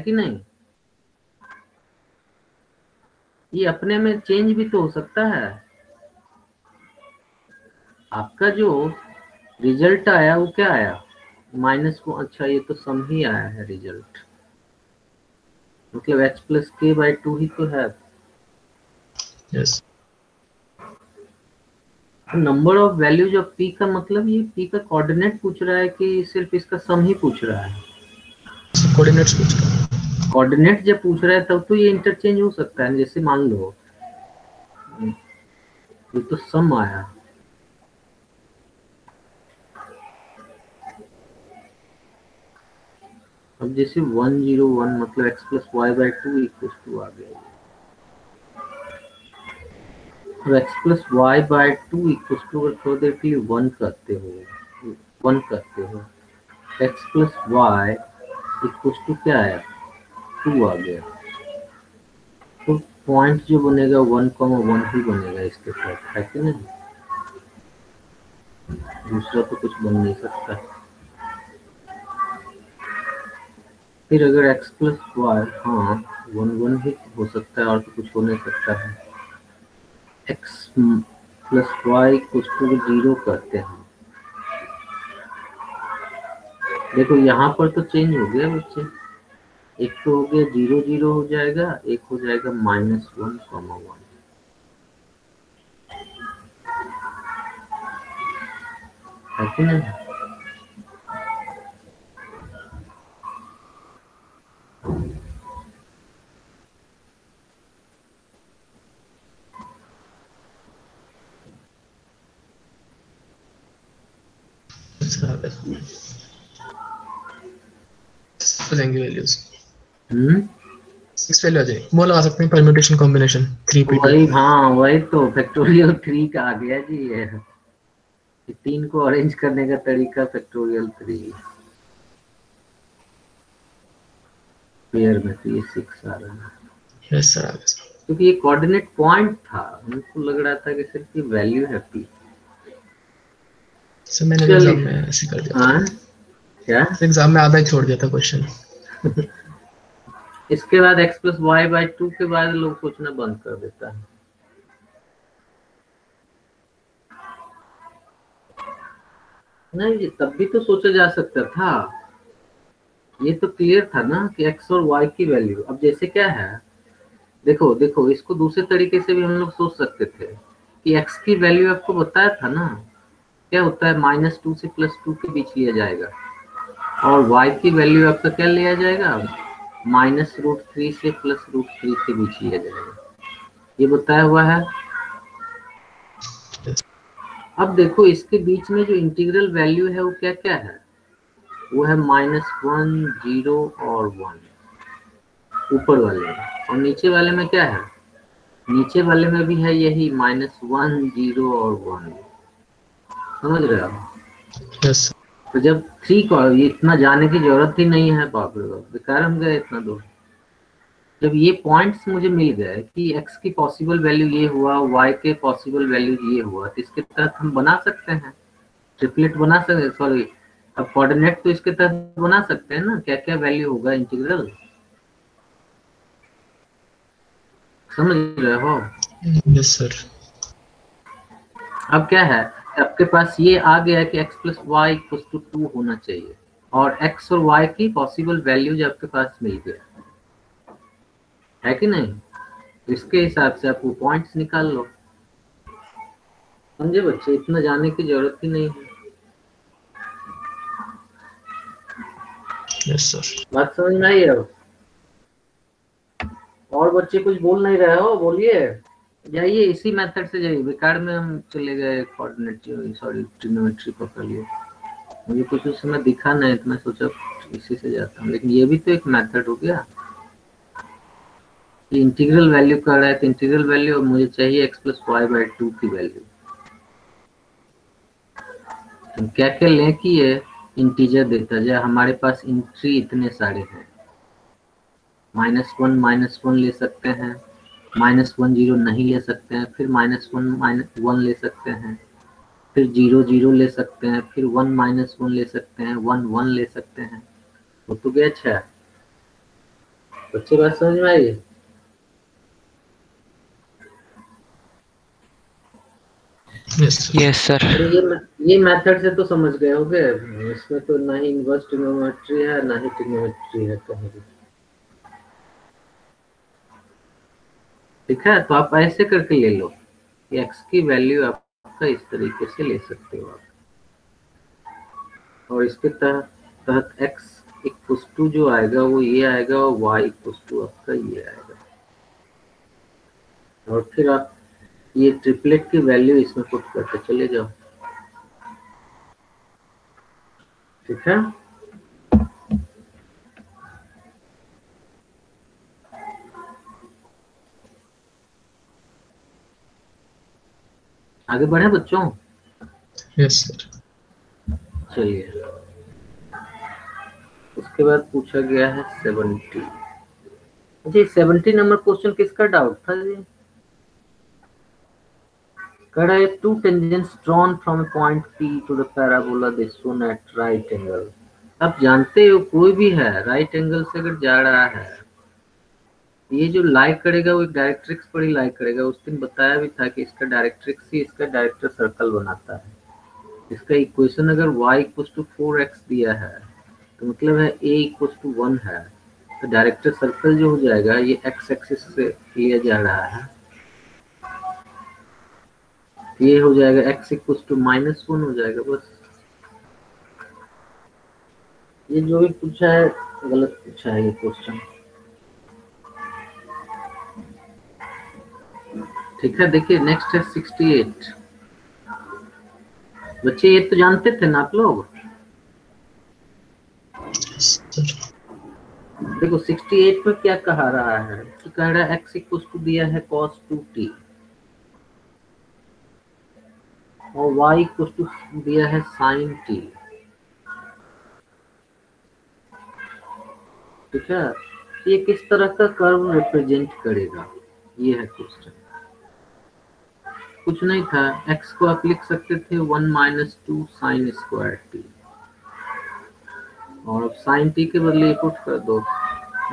S1: कि नहीं। ये अपने में चेंज भी तो हो सकता है। आपका जो रिजल्ट आया वो क्या आया, माइनस को, अच्छा ये तो सम ही आया है रिजल्ट, मतलब h+k/2 ही तो है।
S3: Yes
S1: number of values of p का मतलब ये p का कोऑर्डिनेट पूछ रहा है कि सिर्फ इसका सम ही पूछ रहा है।
S3: कोऑर्डिनेट्स पूछ रहा है।
S1: कोऑर्डिनेट जब पूछ रहा है तब तो ये इंटरचेंज हो सकता है, जैसे मान लो ये तो सम आया, अब जैसे 101 मतलब x+y/2 = आ गया, अब x+y/2 अगर थोड़ी देर के लिए 1 करते हो, x+y क्या आया, 2 आ गया, तो पॉइंट जो बनेगा 1,1 ही बनेगा इसके साथ, है कि नहीं, दूसरा तो कुछ बन नहीं सकता। फिर अगर x+y, हाँ 1,1 ही हो सकता है, और तो कुछ हो नहीं सकता है। x+y = 0 करते हैं, देखो यहाँ पर तो चेंज हो गया बच्चे, एक तो हो गया 0 0 हो जाएगा, एक हो जाएगा -1,1, है कि नहीं।
S3: हो जाएंगी वैल्यूज, 6 वैल्यू आ जाएगी, वो लगा सकते हैं परम्यूटेशन कॉम्बिनेशन 3p2।
S1: वही, हाँ वही तो फैक्टोरियल 3 का आ गया जी, ये 3 को अरेंज करने का तरीका फैक्टोरियल 3 पेयर में, तो ये 6 आ रहा है,
S3: यस सर आ गया।
S1: क्योंकि ये कोऑर्डिनेट पॉइंट था, उनको लग रहा था कि सिर्फ ये वैल्यू है पी।
S3: सर मैंने एग्जाम
S1: चलिए,
S3: में ऐसे कर दिया
S1: हाँ
S3: था,
S1: क्या,
S3: एग्जाम में आधा ही छोड़ दिया था क्वेश्चन।
S1: इसके बाद x+y/2 के बाद लोग सोचना बंद कर देता है। नहीं, ये तब भी तो सोचा जा सकता था, ये तो क्लियर था ना कि एक्स और वाई की वैल्यू। अब जैसे क्या है, देखो देखो, इसको दूसरे तरीके से भी हम लोग सोच सकते थे कि एक्स की वैल्यू आपको बताया था ना, क्या होता है, -2 से +2 के बीच लिया जाएगा, और y की वैल्यू आपका क्या लिया जाएगा, -√3 से +√3 के बीच लिया जाएगा, ये बताया हुआ है। अब देखो इसके बीच में जो इंटीग्रल वैल्यू है वो क्या क्या है, वो है -1, 0 और 1 ऊपर वाले में, और नीचे वाले में क्या है, नीचे वाले में भी है यही -1, 0 और 1, समझ रहे हो।
S3: यस
S1: तो जब 3 को ये इतना जाने की जरूरत ही नहीं है, बाप रे बाप, बेकार हम गए इतना दूर। जब ये पॉइंट्स मुझे मिल गए कि x की पॉसिबल वैल्यू ये हुआ, y के पॉसिबल वैल्यू ये हुआ, तो इसके तहत हम बना सकते हैं, ट्रिपलेट बना सकते, सॉरी, अब कोऑर्डिनेट तो इसके तहत बना सकते हैं ना, क्या क्या वैल्यू होगा इंटीग्रल, समझ रहे हो।
S3: Yes sir.
S1: अब क्या है, आपके पास ये आ गया कि x + y = 2 होना चाहिए, और x और y की पॉसिबल वैल्यूज आपके पास मिल गया है कि नहीं, इसके हिसाब से आप वो पॉइंट्स निकाल लो, समझे बच्चे, इतना जाने की जरूरत ही नहीं है।
S3: Yes sir.
S1: बात समझ में आई अब। और बच्चे कुछ बोल नहीं रहे हो, बोलिए, जाइए इसी मेथड से जाइए, बेकार में हम चले गए कोऑर्डिनेट, सॉरी ट्रिग्नोमेट्री पकड़ लिए, मुझे कुछ उस समय दिखा नहीं तो मैं सोचा इसी से जाता हूँ, लेकिन ये भी तो एक मेथड हो गया। इंटीग्रल वैल्यू कर रहा है तो इंटीग्रल वैल्यू मुझे चाहिए x + y/2 की वैल्यू, हम क्या क्या लें कि ये इंटीजर देता जाए, हमारे पास इंट्री इतने सारे हैं, -1 ले सकते हैं, -1 0 नहीं ले सकते हैं, फिर -1 1 ले सकते हैं, फिर 0 0 ले सकते हैं, फिर 1 -1 ले सकते हैं, 1 1 ले सकते हैं, वो तो गया। अच्छा बच्चे, बात समझ में आई।
S3: Yes sir.
S2: Yes sir.
S1: अरे ये मेथड से तो समझ गए होगे, इसमें तो ना ही इनवर्स ट्रिग्नोमेट्री है ना ही ट्रिग्नोमेट्री है कहीं भी, ठीक है। तो आप ऐसे करके ले लो कि x की वैल्यू आपका इस तरीके से ले सकते हो आप, और इसके तहत x = जो आएगा वो ये आएगा, और y = आपका ये आएगा, और फिर आप ये ट्रिपलेट की वैल्यू इसमें पुट करके चले जाओ, ठीक है। आगे बढ़े बच्चों।
S3: Yes sir.
S1: चलिए, उसके बाद पूछा गया है 70 जी, 70 नंबर क्वेश्चन किसका डाउट था जी, कह रहा है 2 tangents drawn from a point P to the parabola they shown at right angle। आप जानते हो कोई भी है राइट एंगल से अगर जा रहा है, ये जो लाइक करेगा वो डायरेक्ट्रिक्स पर ही लाइक करेगा, उस दिन बताया भी था कि इसका डायरेक्ट्रिक्स ही इसका डायरेक्टर सर्कल बनाता है। इसका इक्वेशन अगर y = 4x दिया है तो मतलब है a = 1 है, तो डायरेक्टर सर्कल जो हो जाएगा ये x एक्सिस से लिया जा रहा है, ये हो जाएगा x = -1 हो जाएगा, बस। ये जो भी पूछा है गलत पूछा है ये क्वेश्चन, ठीक है। देखिए नेक्स्ट है 68। बच्चे ये तो जानते थे ना आप लोग, देखो 68 में क्या कहा रहा है कि कह रहा है x = दिया है cos 2t, और y = दिया है sin t, ठीक है। ये किस तरह का कर्व रिप्रेजेंट करेगा, ये है क्वेश्चन। कुछ नहीं था, x को आप लिख सकते थे 1 - 2 sin² t, और अब sin t के बदले पुट कर दो,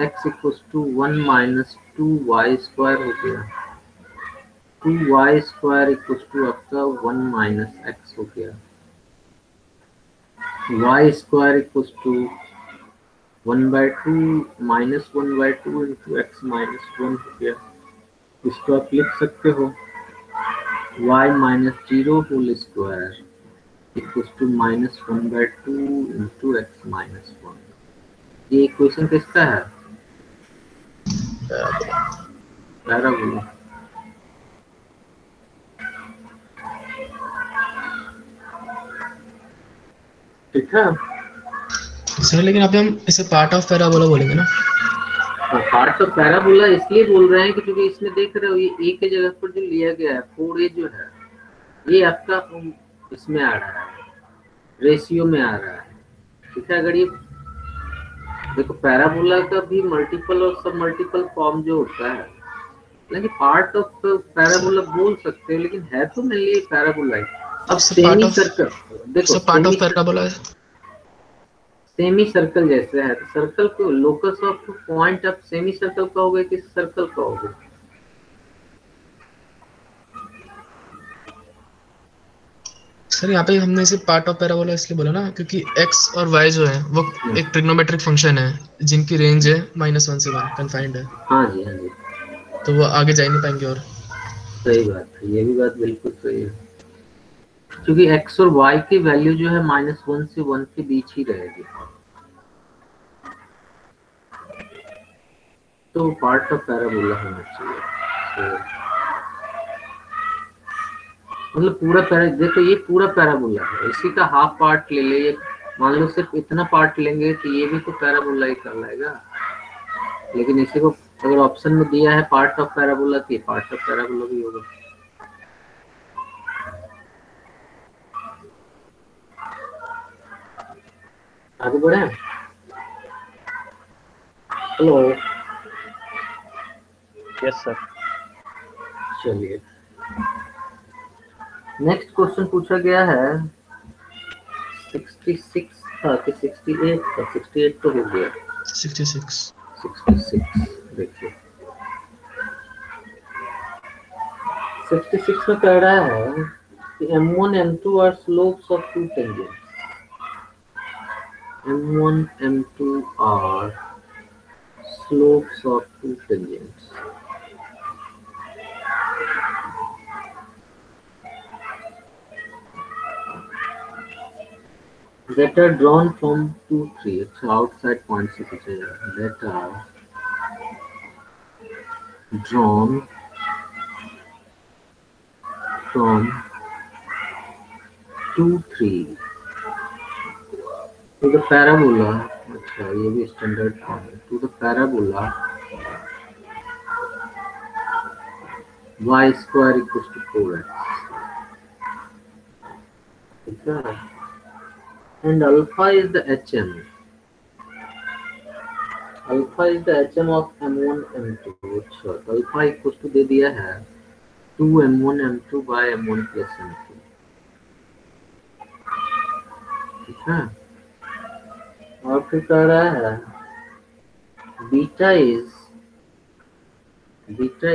S1: x = 1 - 2y² हो गया, 2y² = आपका 1 - x हो गया, Y square equals to 1/2 minus 1/2 into X minus 1 हो गया। इसको आप लिख सकते हो y minus 0 whole square equals to minus 1/2 into X minus 1। ये इक्वेशन किसका है? पैराबोला। ठीक है।
S3: सर लेकिन अभी हम इसे पार्ट ऑफ पैराबोला बोलेंगे ना?
S1: पार्ट ऑफ पैराबोला इसलिए बोल रहे हैं कि क्योंकि इसमें देख रहे हो ये ए के जगह पर जो लिया गया है 4a जो है ये आपका इसमें आ रहा है, रेशियो में आ रहा है। ठीक है। अगर ये देखो पैराबोला का भी मल्टीपल और सब मल्टीपल फॉर्म जो होता है, लेकिन पार्ट ऑफ पैराबोला बोल सकते हो, लेकिन है तो मेनली पैराबोला ही। अब सेमी सर्कल देखो,
S3: सब पार्ट ऑफ पैराबोला है।
S1: सेमी सर्कल जैसे है, सर्कल को लोकस ऑफ पॉइंट आप सेमी सर्कल कहोगे कि सर्कल कहोगे?
S3: सर यहाँ पे हमने इसे पार्ट ऑफ पैराबोला इसलिए बोला ना क्योंकि x और y जो है वो एक ट्रिग्नोमेट्रिक फंक्शन है जिनकी रेंज है -1 से 1 कन्फाइंड है।
S1: हाँ जी, हाँ जी,
S3: तो वो आगे जा ही नहीं पाएंगे। और
S1: सही बात है, ये भी बात बिल्कुल सही है, क्योंकि x और y की वैल्यू जो है -1 से 1 के बीच ही रहेगी। तो पार्ट ऑफ पैराबोला होना चाहिए। तो मतलब पूरा देखो ये पूरा पैराबोला है, इसी का हाफ पार्ट ले ले, मान लो सिर्फ इतना पार्ट लेंगे तो ये भी तो पैराबोला ही कहलाएगा। लेकिन इसी को अगर ऑप्शन में दिया है पार्ट ऑफ पैराबोला तो ये पार्ट ऑफ पैराबोला भी होगा। आगे बढ़े। हेलो।
S4: Yes sir.
S1: चलिए नेक्स्ट क्वेश्चन पूछा गया है 66 था कि 68 था? 68 तो हो गया। 66 देखिए 66 में कह रहा है कि M1 M2 are slopes of two tangents. M1 M2 are slopes of two tangents. that are drawn from 2, 3 अच्छा outside point से पूछा जा रहा है, that are drawn from 2, 3 to the parabola। अच्छा ये भी स्टैंडर्ड फॉर्म है। to the parabola y square equals to 4x। ठीक है। and alpha is the HM. Alpha is the HM of M1 M2। अच्छा तो alpha equals to दे दिया है 2 M1 M2 by M1 plus M2। ठीक है। और फिर कह रहा है beta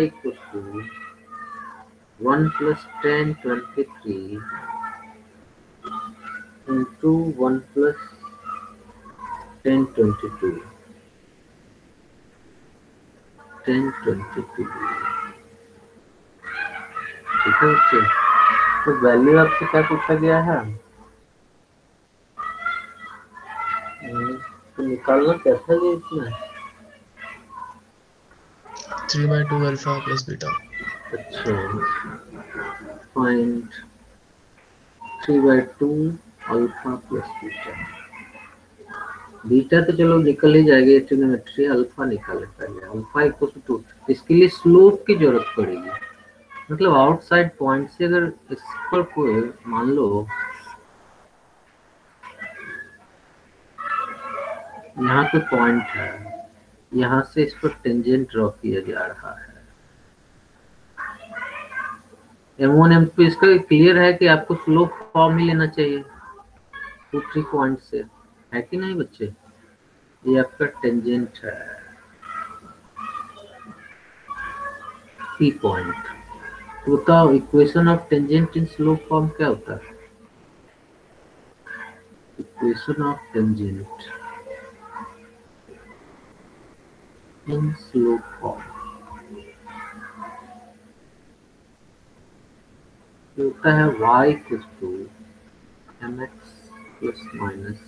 S1: equals to 1 plus 10 23 into 1 plus 10 22 10 22। ठीक है बच्चे। तो वैल्यू आपसे क्या पूछा गया है? तो निकालना कैसा है इसमें?
S3: 3/2 अल्फा प्लस बीटा।
S1: अच्छा find 3/2 alpha plus beta. Beta तो चलो निकल ही जाएगी, ट्रिग्नोमेट्री अल्फा निकाले पहले। अल्फा इक्वल टू 2, इसके लिए स्लोप की जरूरत पड़ेगी। मतलब आउटसाइड पॉइंट से अगर इस पर कोई मान लो यहाँ पे पॉइंट है, यहाँ से इस पर टेंजेंट ड्रॉ किया जा रहा है M1 M2। इसका क्लियर है कि आपको स्लोप फॉर्म ही लेना चाहिए 2, 3 पॉइंट से, है कि नहीं बच्चे? ये आपका टेंजेंट है P पॉइंट। तो बताओ equation of tangent in slope form क्या होता है? Equation of tangent in slope form होता है y equals to mx plus minus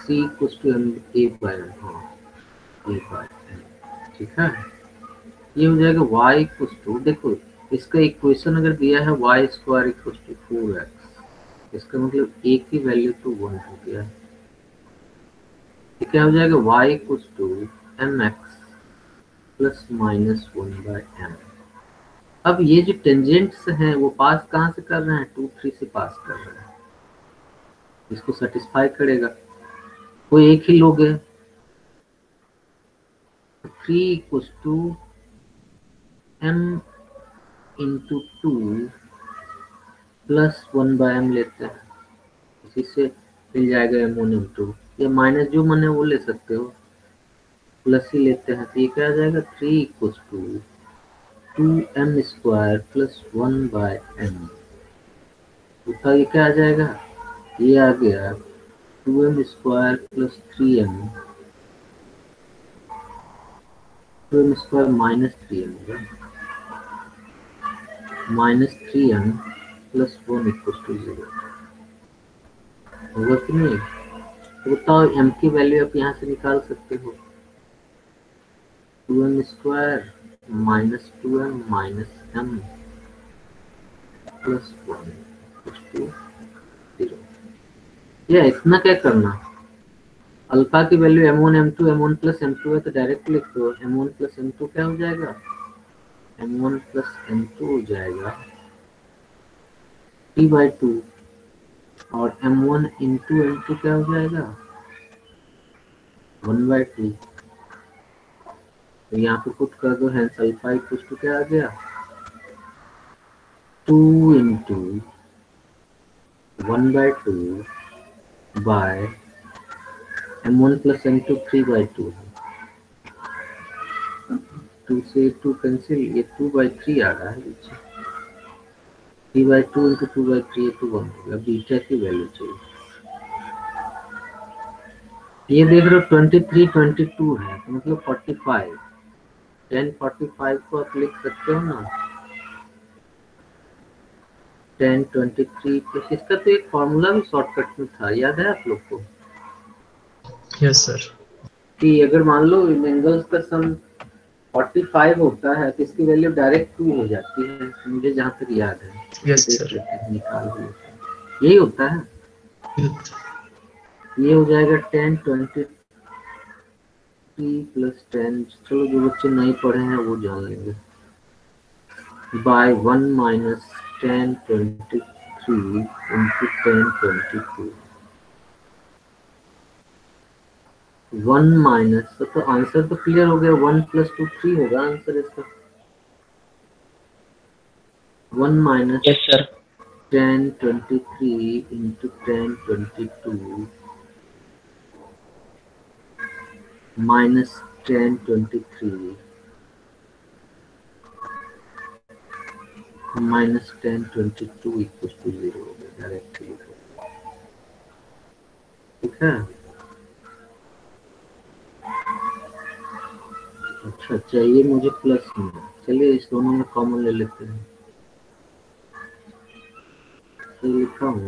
S1: c equals to m a by m, हाँ a बाय m, ठीक है। ये हो जाएगा y इक्वल्स टू, देखो इसका इक्वेशन अगर दिया है y square equals to 4x, इसका मतलब a की वैल्यू तो 1 हो गया। ये क्या हो जाएगा y equals to mx plus minus 1 by m। अब ये जो टेंजेंट्स हैं वो पास कहाँ से कर रहे हैं, 2 3 से पास कर रहे हैं, इसको सेटिस्फाई करेगा। कोई एक ही लोग है, 3 equals to m into 2 plus 1 by m लेते हैं, इसी से मिल जाएगा m1 m2, या माइनस जो मन है वो ले सकते हो, प्लस ही लेते हैं तो ये क्या आ जाएगा 3 equals to 2m square plus 1 by m। तो ये क्या आ जाएगा, ये आ गया 2m square plus 3m, 2m square minus 3m होगा, minus 3m plus 1 equals to 0 होगा कि नहीं। तो बताओ m की वैल्यू आप यहाँ से निकाल सकते हो, 2m square minus 2m minus m plus 1 equals to 0। या इतना क्या करना, अल्फा की value m1 m2 m1 plus m2 है तो डायरेक्ट लिख दो, m1 प्लस m2 क्या हो जाएगा, m1 प्लस m2 हो जाएगा 3/2, और m1 इंटू m2 क्या हो जाएगा 1/2। तो यहाँ पे पुट कर दो, हेंस अल्फा इक्वल्स टू क्या आ गया 2 into 1/2 bye m1 plus m2 3/2 है, 2 से 2 कैंसिल, ये 2/3 आ रहा है नीचे, 3/2 इंटू 2/3 तो 1 हो गया। बीटा की वैल्यू चाहिए, ये देख रहे हो 23 22 है तो मतलब 45, 10 45 को आप लिख सकते हो ना, 10 23 प्लस इसका तो एक फॉर्मूला भी शॉर्टकट में था, याद है आप लोग को,
S3: यस सर।
S1: कि अगर मान लो एंगल्स का सम 45 होता है तो इसकी वैल्यू डायरेक्ट 2 हो जाती है, मुझे जहाँ तक याद है।
S3: यस
S1: देख
S3: सर।
S1: लेते हैं, निकाल भी लेते हैं, यही होता है। ये हो जाएगा 10 23 प्लस 10, चलो जो बच्चे नहीं पढ़े हैं वो जान लेंगे, बाय 1 माइनस 10 23 इंटू 10 22, 1 माइनस, तो आंसर तो क्लियर हो गया, 1 प्लस 2 3 होगा आंसर इसका, 1 minus
S2: yes sir.
S1: 10 23 into 10 22 minus 10 23 minus 10 22 equal to 0 हो गया, डायरेक्ट लिखो, ठीक है। अच्छा चाहिए मुझे प्लस में, चलिए इस दोनों में कॉमन ले लेते हैं, तो लिखा हूँ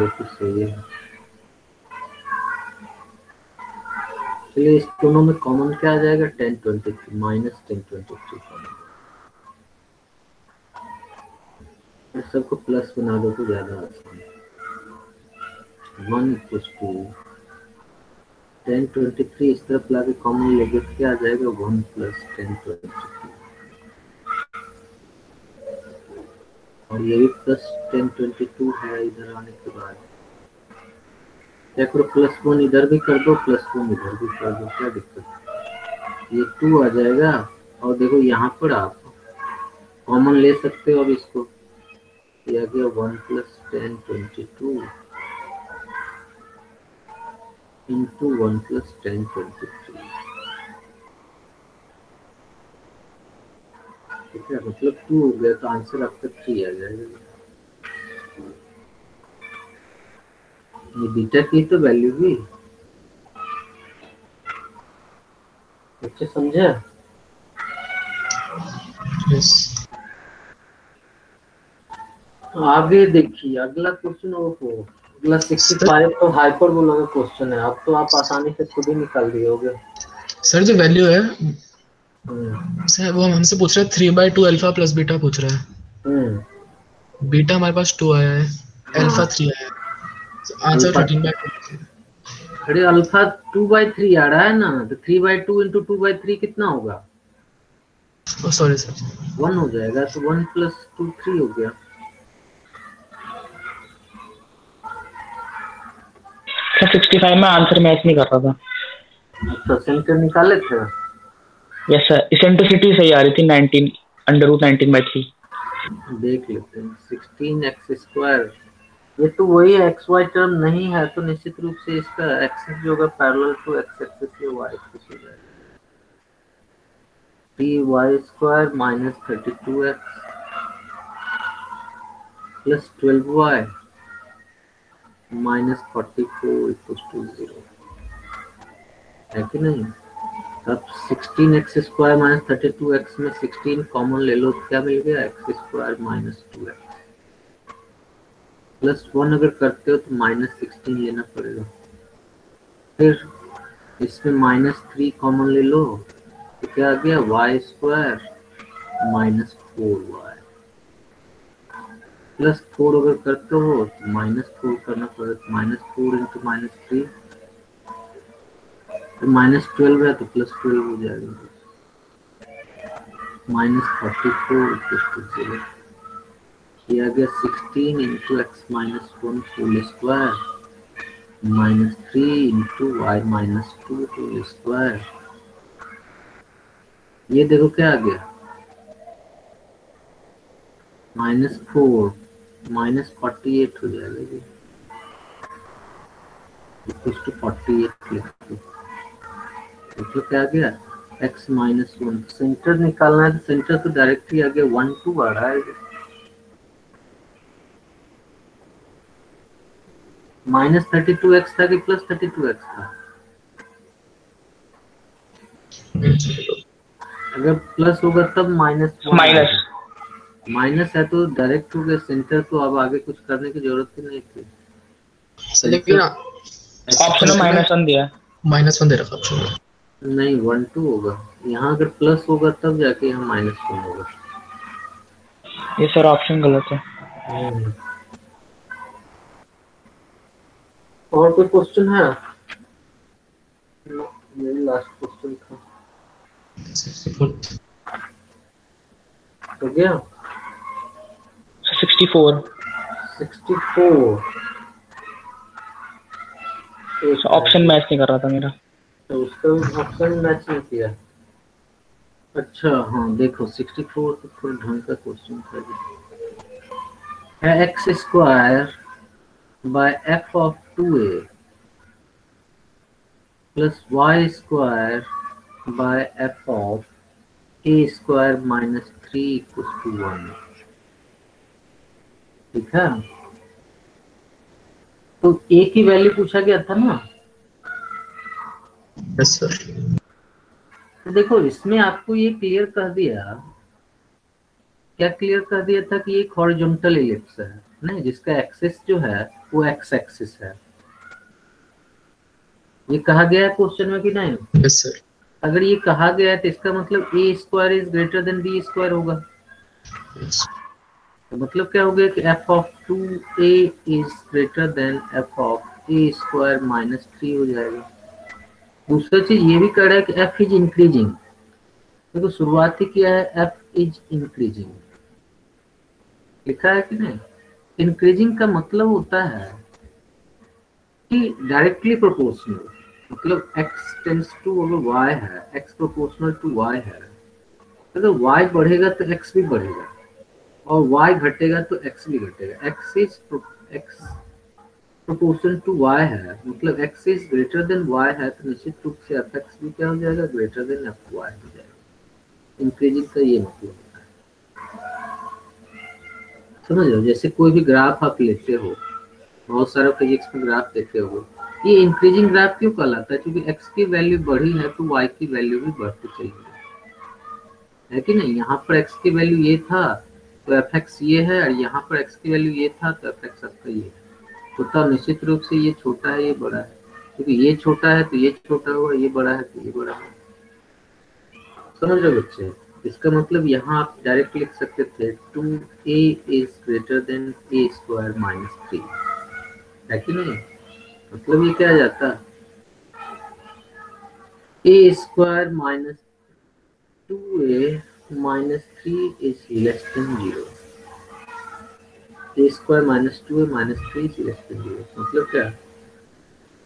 S1: ये तो सही है। चलिए इस दोनों में कॉमन क्या आ जाएगा 10 23 माइनस 10 23 कॉमन, इस सबको प्लस बना दो तो ज्यादा आसान है। 1 इक्वल टू 10 23 इस तरफ लाके कॉमन लेके क्या आ जाएगा 1 प्लस 10 23, और ये भी प्लस 10 22 है इधर आने के बाद, क्या करो प्लस 1 इधर भी कर दो प्लस 1 इधर भी कर दो, क्या दिक्कत है, ये 2 आ जाएगा, और देखो यहाँ पर आप कॉमन ले सकते हो, अब इसको ये आ गया 1 प्लस 10 22 इंटू 1 प्लस 10 23, ठीक है, मतलब 2 हो गया तो आंसर आपका 3 आ जाएगा। ये बीटा की तो वैल्यू भी अच्छे समझा।
S3: यस
S1: आगे देखिए अगला क्वेश्चन। ओहो, अगला 65 तो हाइपरबोला का क्वेश्चन है। अब तो आप आसानी से खुद ही निकाल दियोगे।
S3: सर जो वैल्यू है
S1: हम्म
S3: सर वो हमसे पूछ रहा है 3/2 अल्फा प्लस बीटा पूछ रहा है।
S1: हम्म,
S3: बीटा हमारे पास 2 आया है, अल्फा
S1: हाँ
S3: 3 आया है, आंसर
S1: अल्फा।
S3: 13/2।
S1: अरे अल्फा 2/3 आ रहा है ना, तो 3/2 इंटू 2/3 कितना होगा?
S3: ओ सॉरी सर।
S1: 1 हो जाएगा, तो 1 प्लस 2 3 हो गया।
S4: 65 में आंसर मैच नहीं कर रहा था।
S1: अच्छा, सेंटर निकाले थे।
S4: यस सर, इसेंट्रिसिटी सही आ रही थी 19 √19/3।
S1: देख लेते हैं 16x²। ये तो वही एक्स वाई टर्म नहीं है, तो निश्चित रूप से इसका एक्सिस जो होगा पैरेलल टू एक्स एक्सिस ये वाई एक्सिस हो जाएगा। 3y² minus 32x plus 12y minus 44 equals to 0 है कि नहीं? अब 16x² माइनस 32x में 16 कॉमन ले लो तो क्या मिल गया? x² माइनस 2x प्लस 1 अगर करते हो तो माइनस 16 लेना पड़ेगा। फिर इसमें माइनस 3 कॉमन ले लो तो क्या आ गया? y² माइनस 4y प्लस 4 अगर करते हो तो माइनस 4 करना पड़ेगा। माइनस 4 इंटू माइनस 3 तो माइनस 12 है तो प्लस 12 हो जाएगा। Minus 44 equal to 0। ये आ गया 16 into X minus 1 whole square minus 3 into Y minus 2 whole square. ये देखो क्या आ गया? -4 माइनस 48 हो जाएगा। ये इक्वल टू 48 लिख दो। तो क्या आ गया? x minus 1। सेंटर निकालना है तो सेंटर तो डायरेक्टली आ गया 1 2 आ रहा है। माइनस 32x था कि प्लस 32x था? अगर प्लस होगा तब माइनस 1
S4: माइनस।
S1: माइनस है तो डायरेक्ट हो गया सेंटर, तो अब आगे कुछ करने की जरूरत ही नहीं थी।
S3: लेकिन
S4: ऑप्शन में -1 दिया।
S3: -1 दे रखा ऑप्शन में।
S1: नहीं 1 2 होगा। यहाँ अगर प्लस होगा तब जाके यहाँ -1 होगा।
S4: ये सर ऑप्शन गलत है।
S1: और कोई क्वेश्चन है? मेरी लास्ट क्वेश्चन था। हो गया
S4: 64।
S1: 64।
S4: ऑप्शन मैच नहीं कर रहा था मेरा।
S1: तो उसका ऑप्शन मैच नहीं किया। अच्छा हाँ देखो 64 तो थोड़ा ढंग का क्वेश्चन था। x² by f of 2a plus y² by f of a² minus 3 equals to 1। ठीक है, तो a की वैल्यू पूछा गया था ना।
S3: Yes sir.
S1: तो देखो इसमें आपको ये क्लियर कर दिया। क्या क्लियर कर दिया था कि एक हॉरिजॉन्टल इलिप्स है नहीं, जिसका एक्सिस जो है वो एक्स एक्सिस है। ये कहा गया है क्वेश्चन में कि नहीं?
S3: Yes sir.
S1: अगर ये कहा गया है तो इसका मतलब a² is greater than b² होगा। तो मतलब क्या हो गया कि f of 2a is greater than f of a² minus 3 हो जाएगा। दूसरा चीज ये भी कह रहा है कि f इज इंक्रीजिंग। देखो शुरुआत ही किया है f इज इंक्रीजिंग लिखा है कि नहीं? इंक्रीजिंग का मतलब होता है कि डायरेक्टली प्रोपोर्शनल, मतलब x टेंड्स टू अगर y है, x प्रोपोर्शनल टू y है, अगर y बढ़ेगा तो x भी बढ़ेगा और y घटेगा तो x भी घटेगा। x प्रोपोर्शनल टू y है, मतलब x is greater than y है, तो निश्चित रूप से fx भी क्या हो जाएगा? ग्रेटर देन fy हो जाएगा। इंक्रीजिंग का ये मतलब होता है। समझ रहे हो? जैसे कोई भी ग्राफ आप लेते हो, बहुत सारा फिजिक्स में ग्राफ देखे हो, ये इंक्रीजिंग ग्राफ क्यों कहलाता है? क्योंकि एक्स की वैल्यू बढ़ी है तो वाई की वैल्यू भी बढ़ती चली गई है कि नहीं? यहाँ पर एक्स की वैल्यू ये था तो एफ एक्स ये है, और यहाँ पर एक्स की वैल्यू ये था तो एफ एक्स आपका ये है। तो तब निश्चित रूप से ये छोटा है ये बड़ा है, क्योंकि ये छोटा है तो ये छोटा हुआ, ये बड़ा है तो ये बड़ा है। समझ रहे हो बच्चे? इसका मतलब यहाँ आप डायरेक्ट लिख सकते थे 2a is greater than a square minus 3, है कि नहीं? मतलब ये क्या आ जाता? a square minus 2a minus 3 is less than 0। a square minus 2a minus 3 is less than 0 मतलब क्या?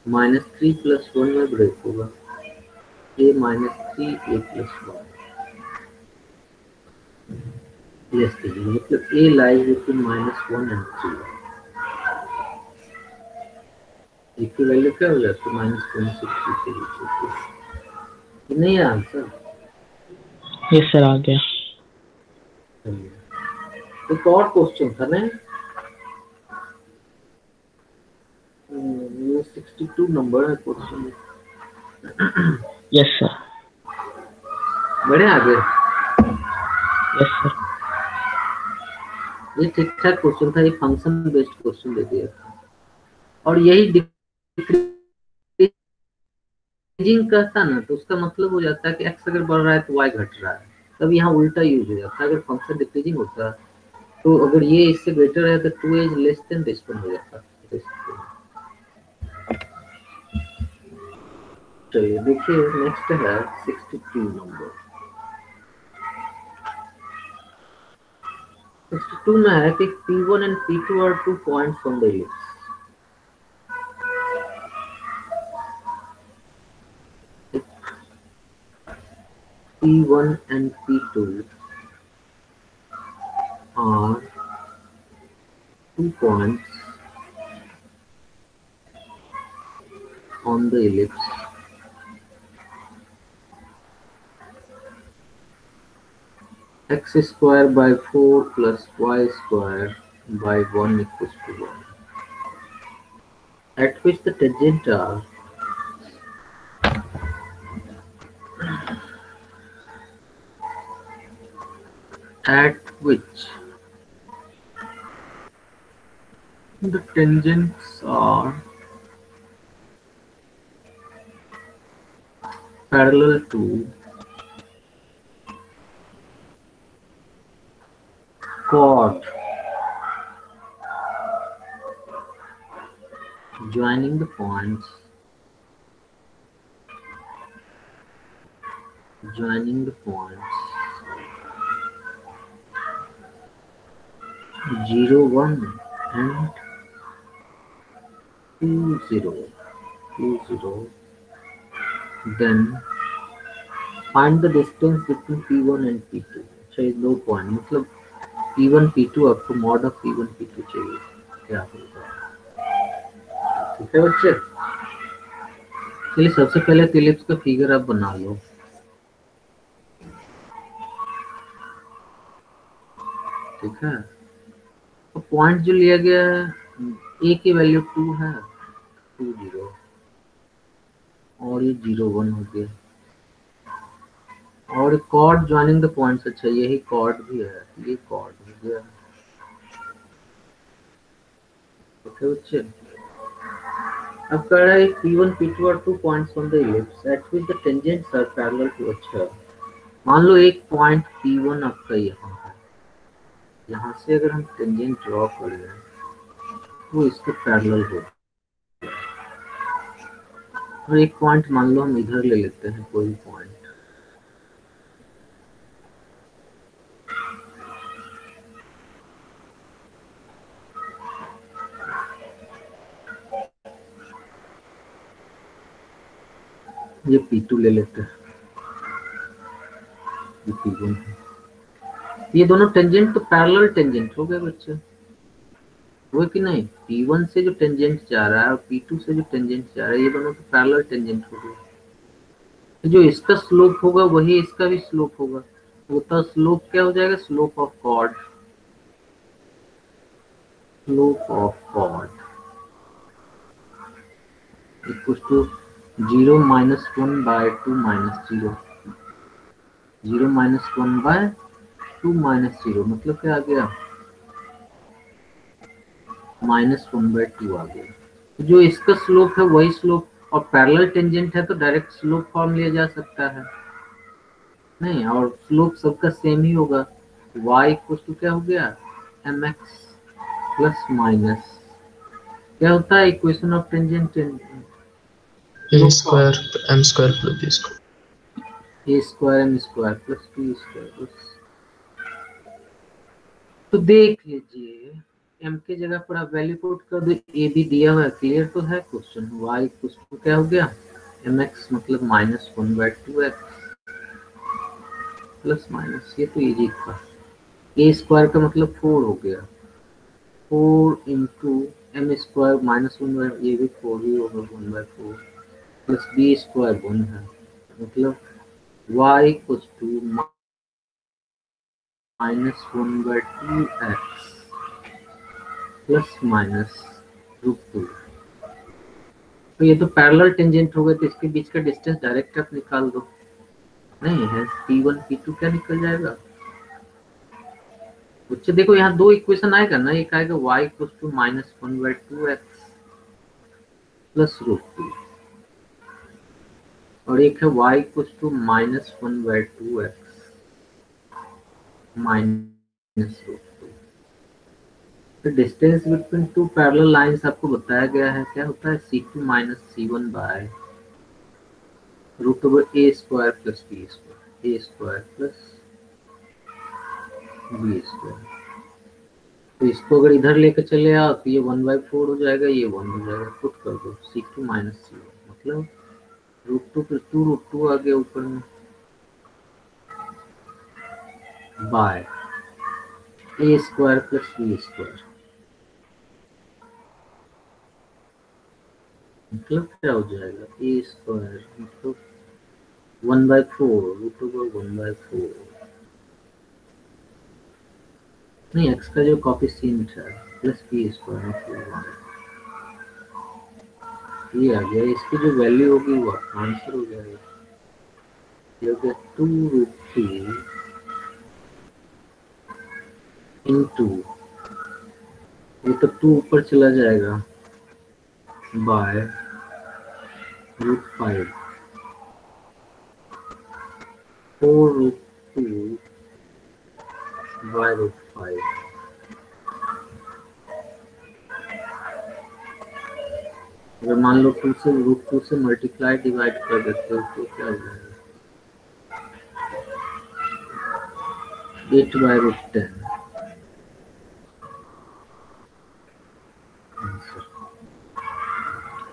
S1: माइनस 3 प्लस 1 में ब्रेक होगा, a minus 3 a plus 1 less than 0, मतलब a lies between minus 1 and 3। a की value क्या हो जाती है? माइनस 1 से 3 के बीच। नहीं है आंसर?
S4: यस सर, आ गया।
S1: एक और क्वेश्चन था ना, ये 62 नंबर है क्वेश्चन।
S4: Yes sir.
S1: बड़े आगे।
S4: Yes sir.
S1: ये ठीक ठाक क्वेश्चन था, ये फंक्शन बेस्ड क्वेश्चन दे दिया था, और यही डिक्रीजिंग कहता ना तो उसका मतलब हो जाता है कि एक्स अगर बढ़ रहा है तो वाई घट रहा है, तब यहाँ उल्टा यूज हो जाता है। अगर फंक्शन डिक्रीजिंग होता तो अगर ये इससे ग्रेटर है तो 2 is less then this one हो जाता। चलिए देखिए नेक्स्ट है 62 नंबर। 62 में है कि P1 and P2 are 2 points on the ellipse. P1 and P2 are 2 points on the ellipse x square by 4 plus y square by 1 equals to 1, at which the tangent are at which the tangents are parallel to chord joining the points 0, 1 and 2, 0, 2, 0. Then find the distance between P1 and P2। अच्छा ये 2 point, मतलब P1 P2 आपको mod of P1 P2 चाहिए, क्या होगा? ठीक है बच्चे, चलिए सबसे पहले इलिप्स का फिगर आप बना लो। ठीक है, तो पॉइंट जो लिया गया है ए की वैल्यू 2 है, 2, 0, और ये 0, 1 हो गया, और कॉर्ड ज्वाइनिंग द पॉइंट्स। अच्छा यही कॉर्ड भी है, ये कॉर्ड हो गया। ओके बच्चे, अब कह रहा है P1 P2 are 2 points on the ellipse at which the tangents are parallel to। अच्छा मान लो एक पॉइंट P1 आपका यहाँ है, यहाँ से अगर हम टेंजेंट ड्रॉ करें तो इसके पैरेलल हो, और एक पॉइंट मान लो हम इधर ले लेते हैं, कोई पॉइंट ये P2 ले लेते हैं, ये P1 है। ये दोनों टेंजेंट तो पैरेलल टेंजेंट हो गए बच्चे, वो कि नहीं? P1 से जो टेंजेंट जा रहा है और P2 से जो टेंजेंट जा रहा है, ये दोनों तो पैरेलल टेंजेंट हो गए। जो इसका स्लोप होगा वही इसका भी स्लोप होगा, वो तो स्लोप क्या हो जाएगा? Slope of chord. Slope of chord equal to 0 minus 1 by 2 minus 0, 0 minus 1 by 2 minus 0, मतलब क्या आ गया, -1/2 आ गया। तो जो इसका स्लोप है वही स्लोप, और पैरेलल टेंजेंट है तो डायरेक्ट स्लोप फॉर्म लिया जा सकता है नहीं, और स्लोप सबका सेम ही होगा। y इक्वल टू क्या हो गया, mx प्लस माइनस क्या होता है equation of tangent,
S3: a square m square plus b square।
S1: a square m square plus b square. तो देख लीजिए m के जगह पर आप वैल्यू पुट कर दो, a भी दिया हुआ है, क्लियर तो है क्वेश्चन। y इक्वल टू क्या हो गया, mx मतलब -1/2x प्लस माइनस, ये तो इजी था। a स्क्वायर का मतलब 4 हो गया, 4 इंटू एम स्क्वायर -1, ये भी 4 ही होगा, 1/4 प्लस बी स्क्वायर 1 है, मतलब y equal to -1/2x plus minus √2। तो ये तो पैरेलल टेंजेंट हो गए, तो इसके बीच का डिस्टेंस डायरेक्ट आप निकाल दो, नहीं है P1 P2 क्या निकल जाएगा। बच्चे देखो यहाँ दो इक्वेशन आएगा ना, एक आएगा y equal to -1/2x plus √2, और एक है y equal to -1/2x minus √2। तो distance between two parallel lines आपको बताया गया है, क्या होता है C2 minus C1 by √a square plus b square, a square plus b square. तो इसको अगर इधर लेकर चले आओ तो ये 1/4 हो जाएगा, ये 1 हो जाएगा, पुट कर दो C2 माइनस C1 मतलब √2 प्लस 2 आ गया ऊपर में, by a square plus b square, मतलब क्या हो जाएगा a स्क्वायर मतलब 1/4 √1/4, नहीं x का जो कॉफिशिएंट है प्लस b स्क्वायर मतलब 1, ये आ गया। इसकी जो वैल्यू होगी वो आंसर हो जाएगा, ये हो गया 2√2 इंटू, ये तो 2 ऊपर चला जाएगा बाय √5, 4√2 बाय √5। अगर मान लो 2 से √2 से मल्टीप्लाई डिवाइड कर देते हो तो क्या हो जाएगा, 8/10 आंसर।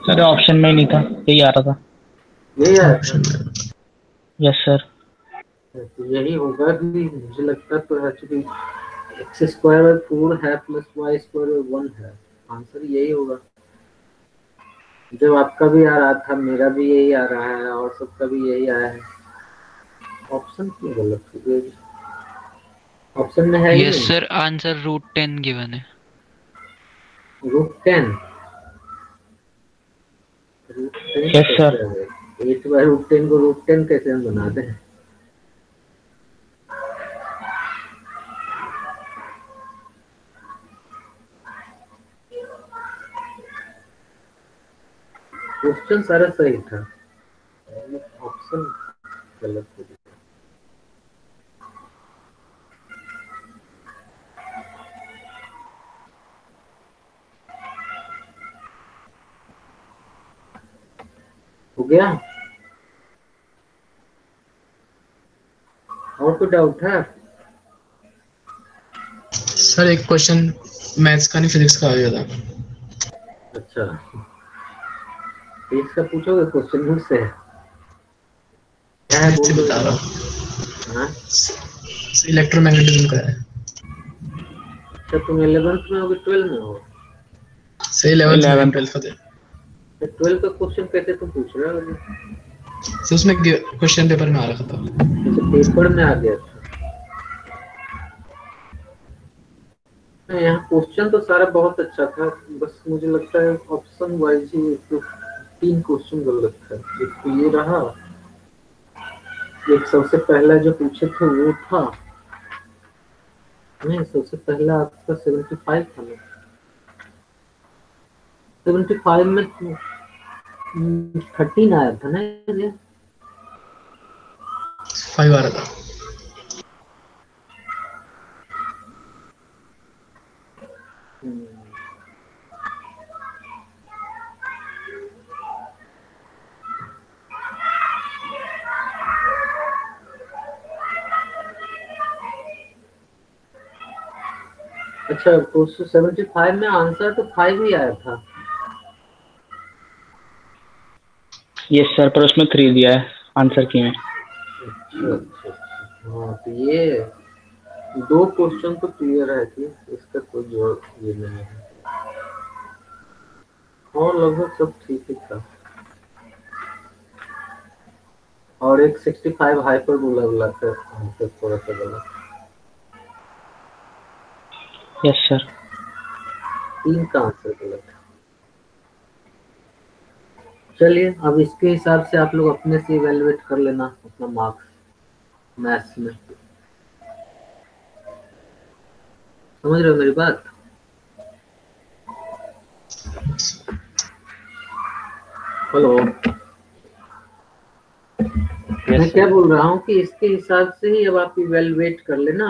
S4: सर ऑप्शन में नहीं था, यही आ रहा था।
S1: यही आया था?
S3: Option
S4: yes sir.
S1: तो यही होगा कि मुझे लगता तो एक्चुअली x स्क्वायर 4 है प्लस y स्क्वायर 1 है, आंसर यही होगा। जब आपका भी आ रहा था मेरा भी यही आ रहा है और सबका भी यही आया है, ऑप्शन क्यों गलत हो गया, ऑप्शन में है ही
S2: यस
S1: नहीं।
S2: सर, आंसर √10 गिवन है।
S1: √10
S4: Yes, sir.
S1: 8/√10 को √10 कैसे हम बनाते हैं। क्वेश्चन सारा सही था, ऑप्शन गलत हो गया। हो गया, और कोई डाउट है?
S3: सर एक क्वेश्चन मैथ्स का नहीं फिजिक्स का आ गया था।
S1: अच्छा, इसका पूछोगे क्वेश्चन मुझसे, क्या है
S3: मैथ्स से
S1: बोल
S3: बता
S1: दो।
S3: रहा हूँ,
S1: हाँ
S3: इलेक्ट्रोमैग्नेटिज्म का है।
S1: अच्छा, तुम 11th में हो कि 12 में हो?
S3: सही 11th में 12th का।
S1: 12 का क्वेश्चन कैसे तुम पूछ रहे हो?
S3: सर उसमें क्वेश्चन पेपर में आ रखा था।
S1: अच्छा, पेपर में आ गया था। यहाँ क्वेश्चन तो सारा बहुत अच्छा था, बस मुझे लगता है ऑप्शन वाइज ही तो 3 क्वेश्चन गलत था। एक तो ये रहा, एक सबसे पहला जो पूछे थे वो था, नहीं सबसे पहला आपका 75 था ना, 75 में 13 आया था ना ये?
S3: 5 आ रहा था।
S1: अच्छा, तो 75 में आंसर तो 5 ही आया था।
S4: यस सर, पर उसमें 3 दिया है आंसर की में।
S1: अच्छा अच्छा अच्छा, हाँ तो ये 2 क्वेश्चन तो क्लियर है कि इसका कोई जवाब ये नहीं है, और लगभग सब ठीक ही था। और एक 65 हाइपरबोला वाला का आंसर थोड़ा सा गलत।
S4: Yes sir.
S1: 3 का आंसर गलत है। चलिए अब इसके हिसाब से आप लोग अपने से इवेलुएट कर लेना अपना मार्क्स मैथ्स में। समझ रहे हो मेरी बात? हेलो, मैं
S4: यस
S1: क्या
S4: सर।
S1: बोल रहा हूँ कि इसके हिसाब से ही अब आप इवेलुएट कर लेना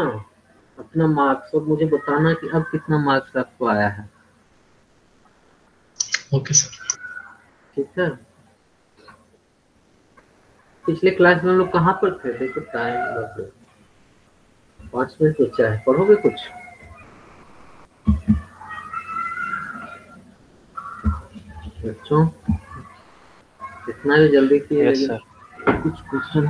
S1: अपना मार्क्स, और मुझे बताना कि अब कितना मार्क्स आपको आया है।
S3: Okay sir.
S1: ठीक है, पिछले क्लास में हम लोग कहाँ पर थे? देखो टाइम 5 मिनट बचा है, पढ़ोगे कुछ? बच्चों, इतना भी जल्दी किए,
S4: यस
S1: लेकिन
S4: सर।
S1: कुछ क्वेश्चन,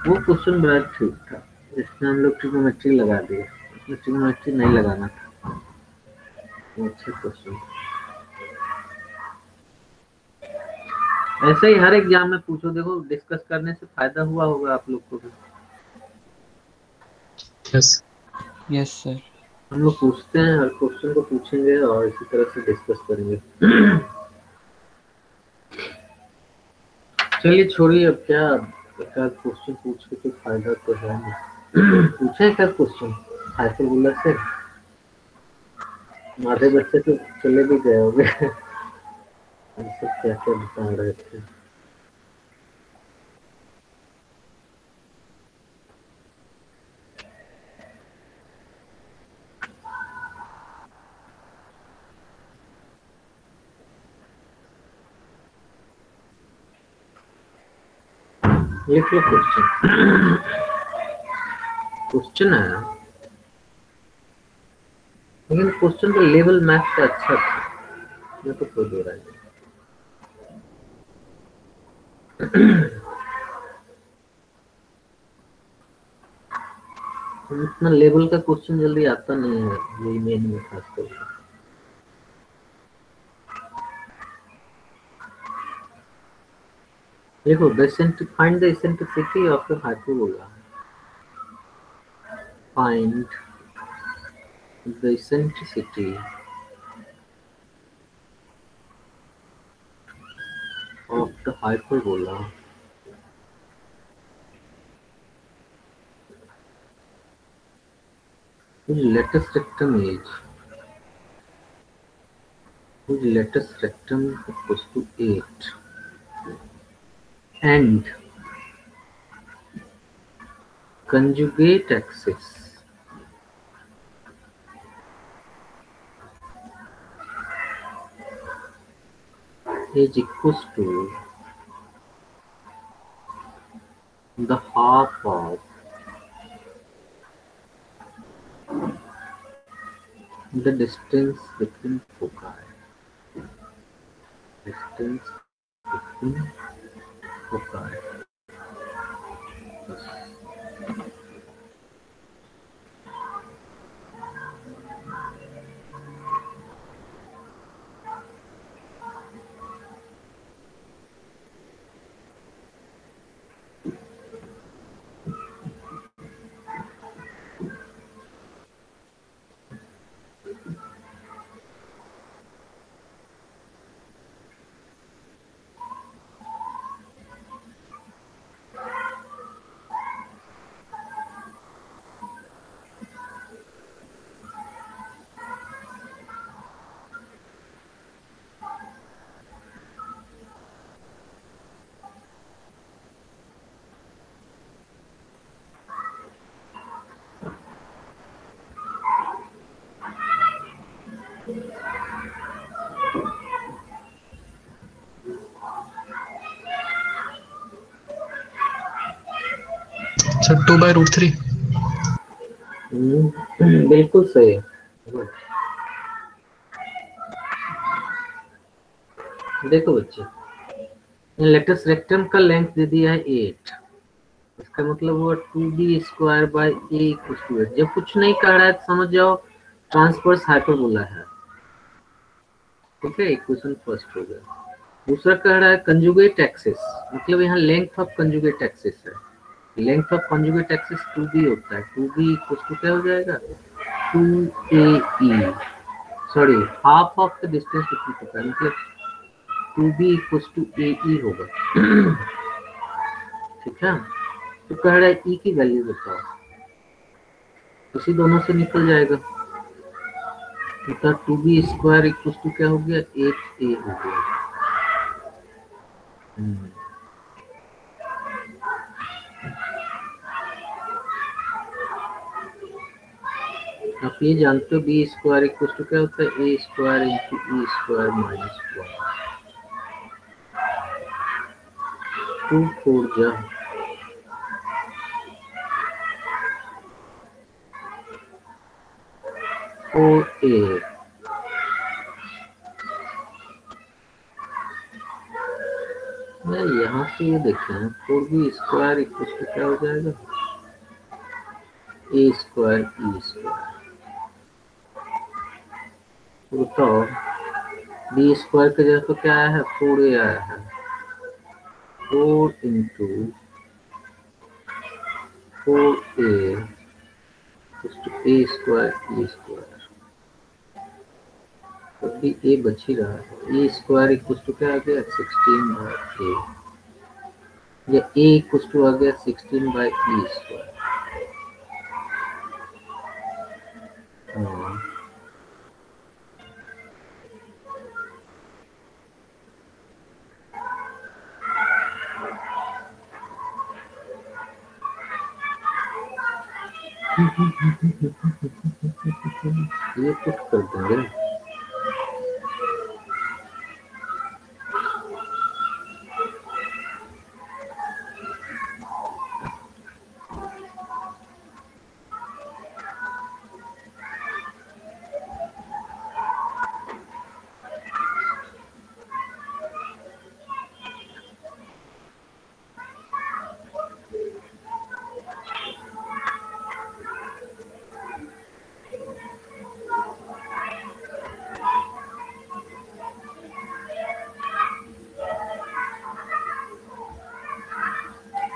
S1: वो क्वेश्चन बड़ा ठीक था जिसमें हम लोग ट्रिग्नोमेट्री लगा दिए, उसमें ट्रिग्नोमेट्री नहीं लगाना था, वो अच्छे क्वेश्चन। ऐसे ही हर एग्जाम में पूछो, देखो डिस्कस करने से फायदा हुआ होगा आप लोग को भी।
S3: यस।
S2: Yes sir.
S1: हम लोग पूछते हैं, हर क्वेश्चन को पूछेंगे और इसी तरह से डिस्कस करेंगे। चलिए छोड़िए, अब क्या एक आध क्वेश्चन पूछ के कोई फायदा तो है नहीं। पूछे क्या क्वेश्चन हाइपरबोला से? आधे बच्चे तो चले भी गए होंगे। हम सब क्या क्या बता रहे थे। लिख लो क्वेश्चन। क्वेश्चन है, लेकिन क्वेश्चन का लेवल मैथ का अच्छा था, मैं तो कोई दे रहा है। इतना लेवल का क्वेश्चन जल्दी आता नहीं है, यही मेन में खास करके। देखो find the eccentricity of the hyperbola, find the eccentricity of the hyperbola whose lattice rectum equals to 8 and conjugate axis is equals to the half of the distance between foci. Distance between foci.
S3: Sir 2/√3।
S1: बिल्कुल सही है। Good. देखो बच्चे, latus rectum का length दे दिया है 8, इसका मतलब हुआ 2b² / a = 8। जब कुछ नहीं कर रहा है तो समझ जाओ ट्रांसवर्स हाइपरबोला है। ठीक है, इक्वेशन फर्स्ट हो गया। दूसरा कह रहा है कंजुगेट एक्सिस, मतलब यहाँ लेंथ ऑफ कंजुगेट एक्सिस है। Length of conjugate axis 2b होता है। 2b = क्या हो जाएगा, 2ae, sorry half of the distance difference होता है, मतलब 2b = ae होगा। ठीक है, तो कह रहा है e की वैल्यू बताओ, इसी दोनों से निकल जाएगा। तो 2b² = क्या हो गया, 8a हो गया। आप ये जानते हो b² = क्या होता है, a² × e² - 1। 2 4 जा 4a, मैं यहाँ से ये देखें 4b² = क्या हो जाएगा, a² e²। बताओ b² के जगह तो क्या आया है, 4a आया है। 4 × 4a = a² e²। अभी a बच ही रहा है, a² = क्या आ गया, 16/a, या a = आ गया 16/e²। ये कुछ कर देंगे।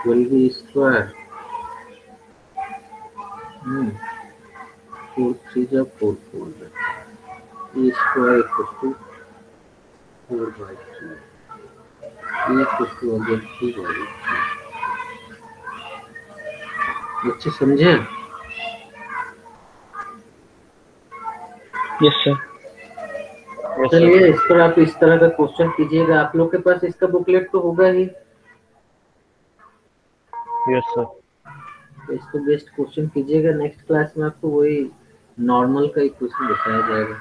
S1: will be square 4 3 जा 4 4 e² = 4/3, e = 3/3। बच्चे समझे?
S4: Yes sir.
S1: चलिए इस पर आप इस तरह का क्वेश्चन कीजिएगा। आप लोग के पास इसका बुकलेट तो होगा ही।
S5: Yes sir.
S1: तो इसको बेस्ट क्वेश्चन कीजिएगा। नेक्स्ट क्लास में आपको वही नॉर्मल का ही क्वेश्चन बताया जाएगा।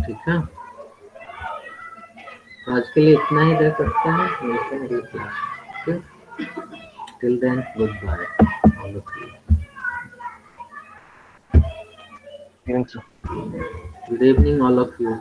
S1: ठीक है, तो आज के लिए इतना ही रह सकता है। Till then good bye all of you.
S5: Thanks, sir.
S1: Good evening all of you.